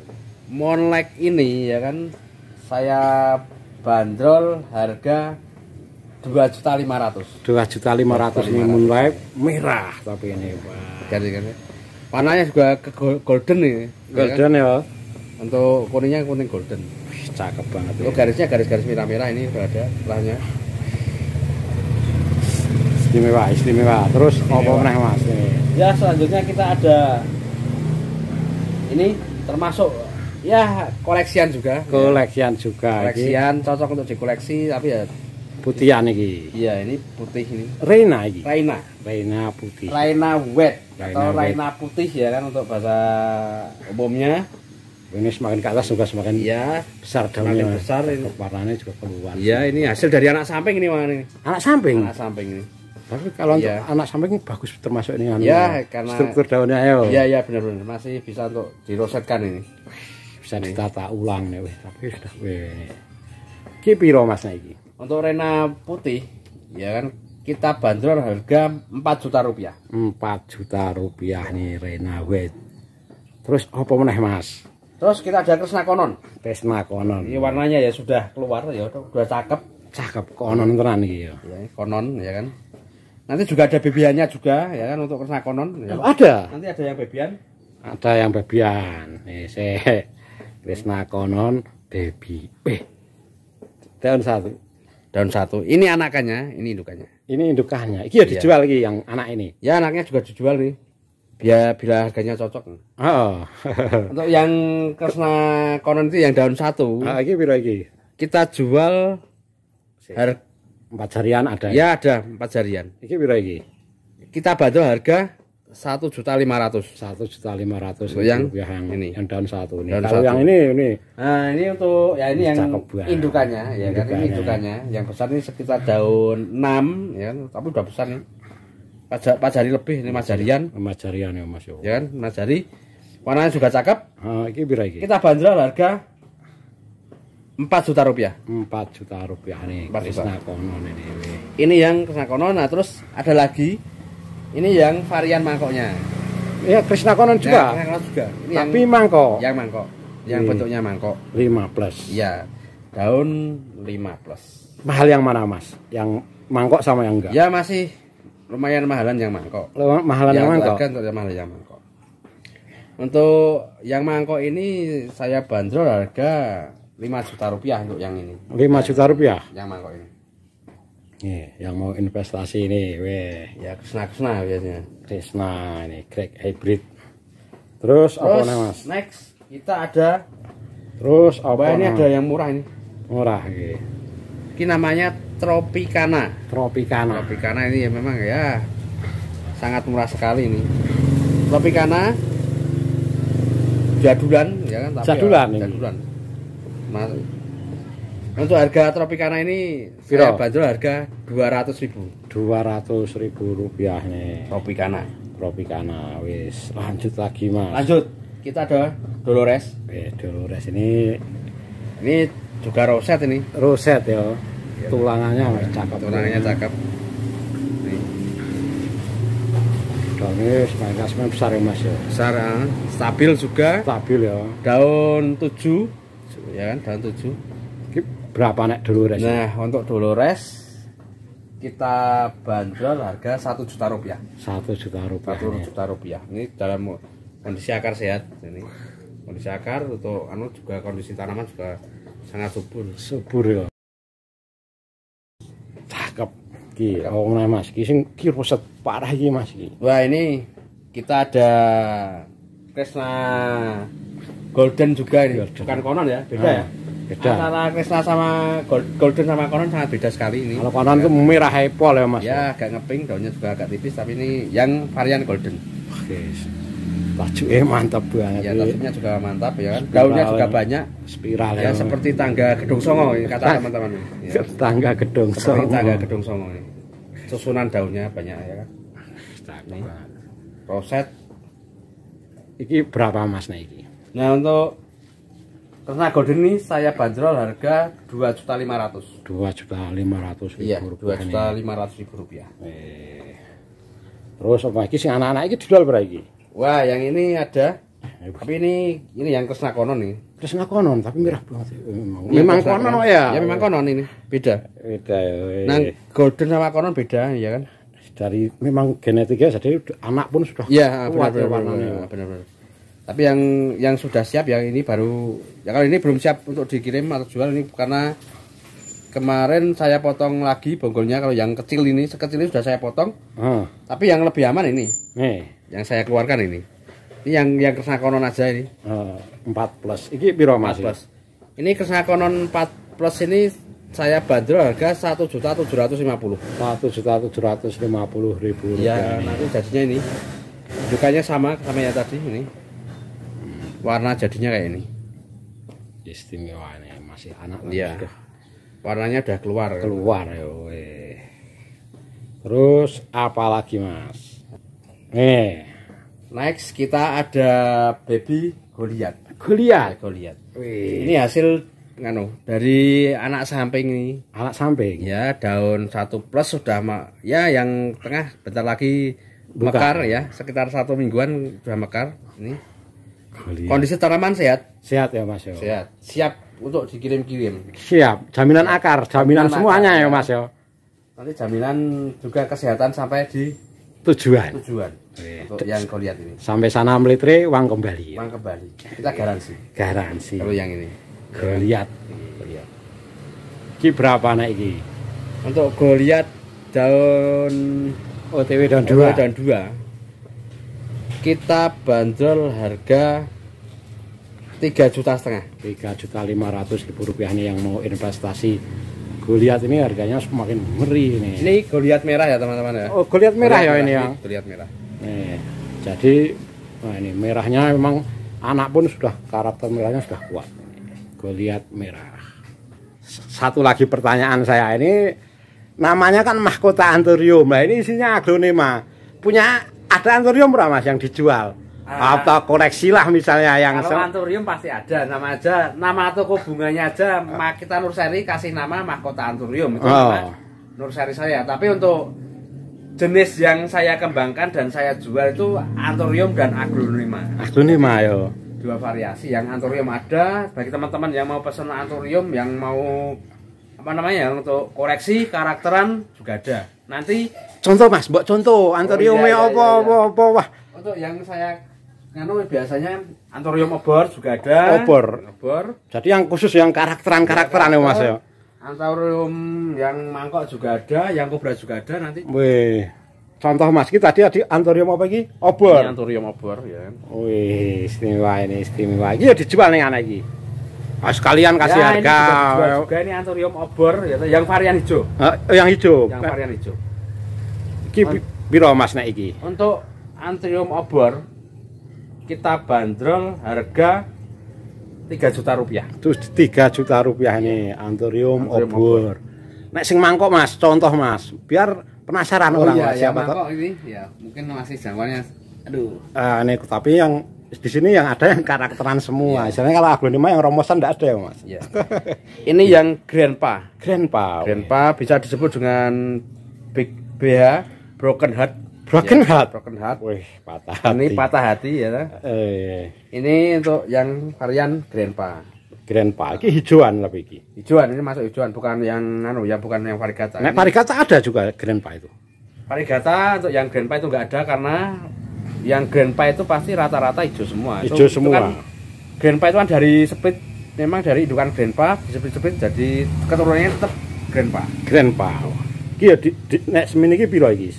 Moonlight ini ya kan saya bandrol harga 2.500.000. 2.500.000 ini Moonlight merah tapi ini. Garis-garisnya. Warnanya juga ke golden nih. Golden ya. Untuk kuningnya kuning golden. Wih, cakep banget. Untuk garisnya garis-garis merah-merah ini udah ada telahnya. Istimewa. Terus apa meneh Mas? Ya, selanjutnya kita ada ini termasuk ya koleksian juga. Koleksian cocok untuk dikoleksi tapi ya putihan iki. iya, ini putih ini. Reina iki. Reina putih. Reina wet Reina atau wet. Reina putih ya kan untuk bahasa umumnya. Ini semakin ke atas juga semakin Iya, besar daunnya. semakin besar ini. Warnanya juga keluar. Iya, ini hasil dari anak samping ini Mang ini. Anak samping. Anak samping ini. Tapi kalau untuk Iya. anak samping bagus termasuk ini anu. Ya, karena struktur daunnya ya. Iya, benar-benar masih bisa untuk dirosetkan ini. Bisa ditata ulang nih, tapi sudah weh. Ki piro Mas iki? Untuk Reina putih ya kan kita bandrol harga 4 juta rupiah. 4 juta rupiah nih Reina wet. Terus apa meneh Mas? Terus kita ada Kresna Konon. Kresna Konon. Ini warnanya ya sudah keluar ya, udah cakep. Cakep konon tenan iki ya. Ya, konon ya kan. Nanti juga ada bebiannya juga ya kan untuk Kresna Konon. Ya. Ada. Nanti ada yang bebian. Ada yang bebian. Nih, Kresna Konon baby. Daun 1. Daun 1. Ini anakannya, ini indukannya. Ini indukannya. Iki ya dijual iki yang anak ini. Ya, anaknya juga dijual nih. Biar bila harganya cocok. Oh. Untuk yang Kresna Konon itu yang daun 1. Ah, iki piro iki? Kita jual 4 jarian ada. Ya, ada 4 jarian. Iki piro iki? kita bandrol harga 1.500.000. 1.500.000 yang rupiah yang ini. Yang daun satu ini. Daun Kalau satu. yang ini Nah, ini untuk ya ini yang indukannya ya kan, ini Indukannya. indukannya. Yang besar ini sekitar daun 6 ya kan, tapi udah besar nih. Pajari lebih ini majarian. Majarian ya Mas. Ya kan, majari. Warnanya juga cakep. Iki pira iki? Kita bandrol harga 4 juta rupiah. 4 juta rupiah nih. 4 juta. Krishna Konon ini. Ini yang Krishna Konon. Nah, terus ada lagi. Ini yang varian mangkoknya. Ya Krishna Konon juga. Krishna Konon juga. Ini Tapi mangkok. Yang mangkok. Yang bentuknya mangkok. 5+. Iya. Daun 5+. Mahal yang mana Mas? Yang mangkok sama yang enggak? Ya masih lumayan mahalan yang mangkok. Mahalan yang mangkok. Untuk yang mahal yang mangkok. Untuk yang mangkok ini saya bandrol harga 5 juta rupiah untuk yang ini. 5 juta rupiah. Yang mangkok ini. Nih, yang mau investasi ini, weh. Ya Krishna biasanya. Krishna ini Greg hybrid. Terus apa nih Mas? Next kita ada. Terus apa Ini ada yang murah ini. murah iki? Ini namanya Tropicana. Tropicana. Tropicana ini ya memang ya sangat murah sekali ini. Tropicana jadulan ya kan, tapi Jadulan ya, ini. jadulan. Untuk harga Tropicana ini Piro? saya bandrol harga 200.000. 200.000 rupiah nih. Tropicana. Tropicana wis lanjut lagi Mas. Lanjut, kita ada Dolores. Dolores ini juga roset ini. roset ya. Tulangannya cakep. Tulangannya cakep. Nih, Daunnya semen besar ya Mas ya. besar, stabil juga. Stabil ya. Daun 7 ya kan, daun 7. Ini berapa nek Dolores? Nah, untuk Dolores kita bandrol harga 1 juta rupiah. 1 juta rupiah. 1 juta rupiah. Ini dalam kondisi akar sehat ini. Kondisi akar untuk juga kondisi tanaman juga sangat subur. Subur ya. Cakep. Ki, Mas, ki roset parah iki Mas iki. Wah, ini kita ada Krishna Golden juga ini. Bukan Konon ya, beda ya. Beda. Antara Krishna sama Golden sama Konon sangat beda sekali ini. Kalau Konon itu merah pol ya Mas. Ya, agak ngeping, daunnya juga agak tipis, tapi ini yang varian Golden. Oke. Tajuknya mantap banget. Ya, tajuknya juga mantap ya kan. Daunnya juga banyak. Spiral Ya, seperti tangga Gedung Songo ini kata teman-teman. Ya. Tangga Gedung Songo. Seperti tangga Gedung Songo ini. Susunan daunnya banyak ya kan. Nih. Roset. Iki berapa Mas nih iki? Nah, untuk Krishna Golden ini saya bandrol harga 2.500.000. 2.500.000 Iya, rupiah. 2.500.000 rupiah. Terus apa iki sing anak-anak iki dijual berapa iki? Wah, yang ini ada. Tapi ini yang Krishna Konon nih. Krishna Konon tapi merah banget. Memang Konon ya. Ya memang Konon ini. Beda. Beda ya. Nah, Golden sama Konon beda ya kan. Dari memang genetiknya jadi anak pun sudah Iya, kuat benar-benar. Tapi yang sudah siap yang ini baru ya, kalau ini belum siap untuk dikirim atau jual ini karena kemarin saya potong lagi bonggolnya. Kalau yang kecil ini, sekecil ini sudah saya potong. Tapi yang lebih aman ini. Nih, yang saya keluarkan ini. Ini yang Krishna Konon aja ini. 4+. Iki piro Mas? 4+. Ini Krishna Konon 4+ ini saya bandrol harga 1.750.000. 1.750.000 Ya, nanti jadinya ini. Dukanya sama yang tadi ini. Warna jadinya kayak ini. Istimewa ini masih anak. Iya. Warnanya udah keluar ya. Terus apa lagi Mas? Next kita ada baby Goliath. Goliath. Ini hasil dari anak samping ini. Anak samping. Ya, daun 1+ sudah ya, yang tengah bentar lagi mekar ya, sekitar 1 mingguan sudah mekar. Ini. Goliath. Kondisi tanaman sehat. Sehat ya Mas ya. Sehat. Siap untuk dikirim-kirim. Siap. Jaminan akar, jaminan semuanya ya Mas ya. Nanti jaminan juga kesehatan sampai di tujuan. Untuk yang Goliath ini. Sampai sana melitre uang kembali. Uang kembali. Kita garansi. Garansi. Kalau yang ini. Goliath. Iki berapa nek iki? Untuk Goliath daun OTW daun 2. Daun 2. Kita bandrol harga 3,5 juta. 3.500.000 rupiah nih yang mau investasi Goliath ini harganya semakin ngeri ini. Ini Goliath merah ya teman-teman ya. Oh, Goliath merah ya ini yang. Goliath merah. Nih, jadi nah ini merahnya memang anak pun sudah karakter merahnya sudah kuat. Goliath merah. Satu lagi pertanyaan saya ini, namanya kan mahkota Anthurium. Nah ini isinya aglonema. Punya ada Anthurium berapa Mas yang dijual? Atau koleksi lah misalnya yang kalau Anthurium pasti ada, nama toko bunganya aja kita Nurseri kasih nama mahkota Anthurium itu nama Nurseri saya. Tapi untuk jenis yang saya kembangkan dan saya jual itu Anthurium dan aglonema. Aglonema yo. Dua variasi, yang Anthurium ada bagi teman-teman yang mau pesan Anthurium, yang mau apa namanya untuk koleksi karakteran juga ada. Nanti contoh Mas, mbok contoh Anthuriumnya apa wah. Untuk yang saya biasanya Anthurium obor juga ada. Obor. Jadi yang khusus yang karakteran ya Mas ya. Anthurium yang mangkok juga ada, yang kobra juga ada nanti. Wih. Contoh Mas, kita tadi Anthurium apa iki? Obor. Ini Anthurium obor ya. Wih, istimewa ini, istimewa. Iki ya dijual ning anak iki. Ah, sekalian kasih ya, harga. Ini juga ini Anthurium obor ya, yang varian hijau. Yang hijau. Yang varian hijau. Iki piro Mas nek iki? Untuk Anthurium obor kita bandrol harga 3 juta rupiah. Terus 3 juta rupiah nih Anthurium obor. Nek sing mangkok Mas, contoh Mas, biar penasaran orang iya, siapa tahu ini ya mungkin masih jangkauannya aduh. Ini tapi yang di sini yang ada yang karakteran semua. Misalnya kalau aglonema yang romosan enggak ada ya Mas. Iya. Ini yang Grandpa. Grandpa bisa disebut dengan Big BH Broken Heart. Broken Heart. Wih, patah hati. Ini patah hati ya. Ini untuk yang varian Grandpa. Iki hijauan lebih iki. Hijauan ini masuk hijauan, bukan yang bukan yang varigata. Nek varigata ada juga Grandpa itu. Varigata untuk yang Grandpa itu enggak ada karena yang Grandpa itu pasti rata-rata hijau semua. Hijau semua. Kan, Grandpa itu kan dari split, memang dari indukan Grandpa disebut jadi keturunannya tetap Grandpa. Iki ya nek semene iki piro iki?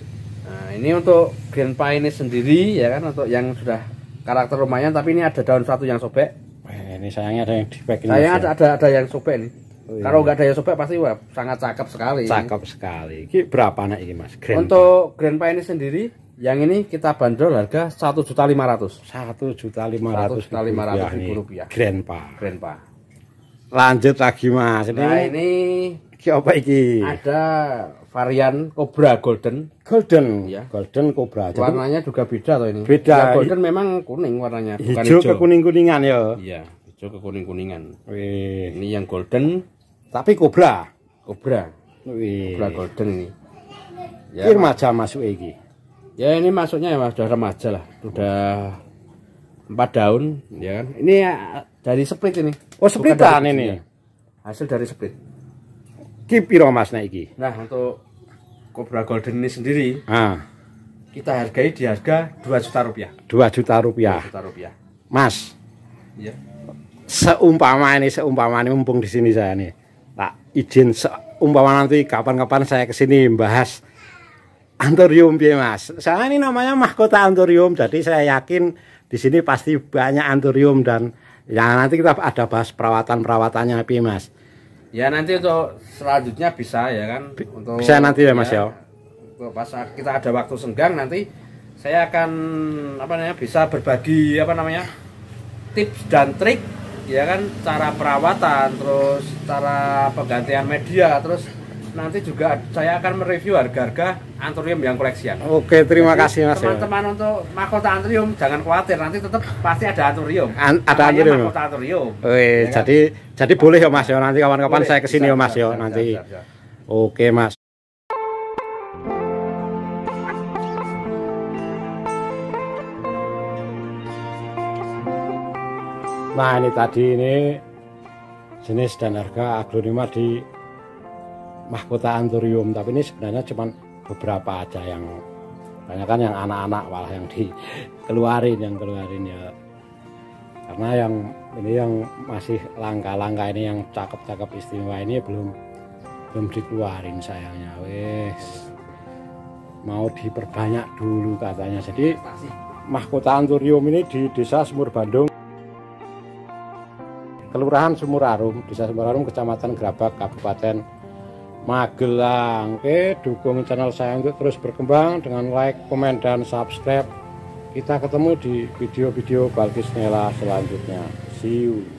Nah, ini untuk Grandpa ini sendiri ya kan, untuk yang sudah karakter lumayan, tapi ini ada daun satu yang sobek. Ini sayangnya ada yang dipek ini. Sayangnya ada yang sobek nih. Iya. Kalau nggak ada yang sobek pasti wah sangat cakep sekali. Cakep sekali. Ini berapa nak ini Mas? Grandpa. Untuk Grandpa ini sendiri, yang ini kita bandrol harga 1.500.000. 1.500.000 rupiah. Grandpa. Lanjut lagi Mas. Nah ini apa iki? Ada varian Cobra Golden ya. Golden Cobra. Jadi, warnanya juga beda toh ini. Beda. Ya, Golden memang kuning warnanya, bukan hijau. Hijau kekuning-kuningan ya. Iya, hijau kekuning-kuningan. Wih. Ini yang Golden tapi Cobra. Wih. Cobra Golden ini. Ya, remaja masuk iki. Ya ini masuknya ya Mas, sudah remaja lah. Sudah 4 daun ya kan. Ini ya, dari split ini. Oh, splitan ini. Hasil dari split. Ki piro Mas nek iki? Nah, untuk Cobra Golden ini sendiri, kita hargai di harga 2 juta rupiah. 2 juta rupiah. Mas. Iya. Seumpama ini mumpung di sini saya nih. Tak izin seumpama nanti kapan-kapan saya ke sini bahas Anthurium piye Mas. Saya ini namanya mahkota Anthurium, jadi saya yakin di sini pasti banyak Anthurium dan ya nanti kita ada bahas perawatan-perawatannya piye Mas. Ya nanti untuk selanjutnya bisa ya kan, untuk bisa nanti ya Mas ya. Untuk pas kita ada waktu senggang nanti saya akan bisa berbagi tips dan trik ya kan, cara perawatan, terus cara penggantian media, terus nanti juga saya akan mereview harga-harga Anthurium yang koleksian. Oke, terima kasih Mas. Teman-teman untuk mahkota Anthurium jangan khawatir, nanti tetap pasti ada Anthurium. Ada Anthurium. Mahkota Anthurium. Ya kan? Jadi boleh ya Mas ya, nanti kapan-kapan saya kesini ya Mas ya nanti. Siap. Oke Mas. Nah ini tadi jenis dan harga aglonema di mahkota Anthurium, tapi ini sebenarnya cuma beberapa aja, yang banyak kan yang anak-anak malah yang dikeluarin ya, karena yang masih langka-langka ini, yang cakep-cakep istimewa ini belum dikeluarin sayangnya. Wes mau diperbanyak dulu katanya. Jadi mahkota Anthurium ini di Desa Sumur Bandung, Kelurahan Sumur Arum, Desa Sumur Arum, Kecamatan Grabak, Kabupaten Magelang. Oke, dukung channel saya untuk terus berkembang dengan like, komen, dan subscribe. Kita ketemu di video-video Balkis Nela selanjutnya. See you.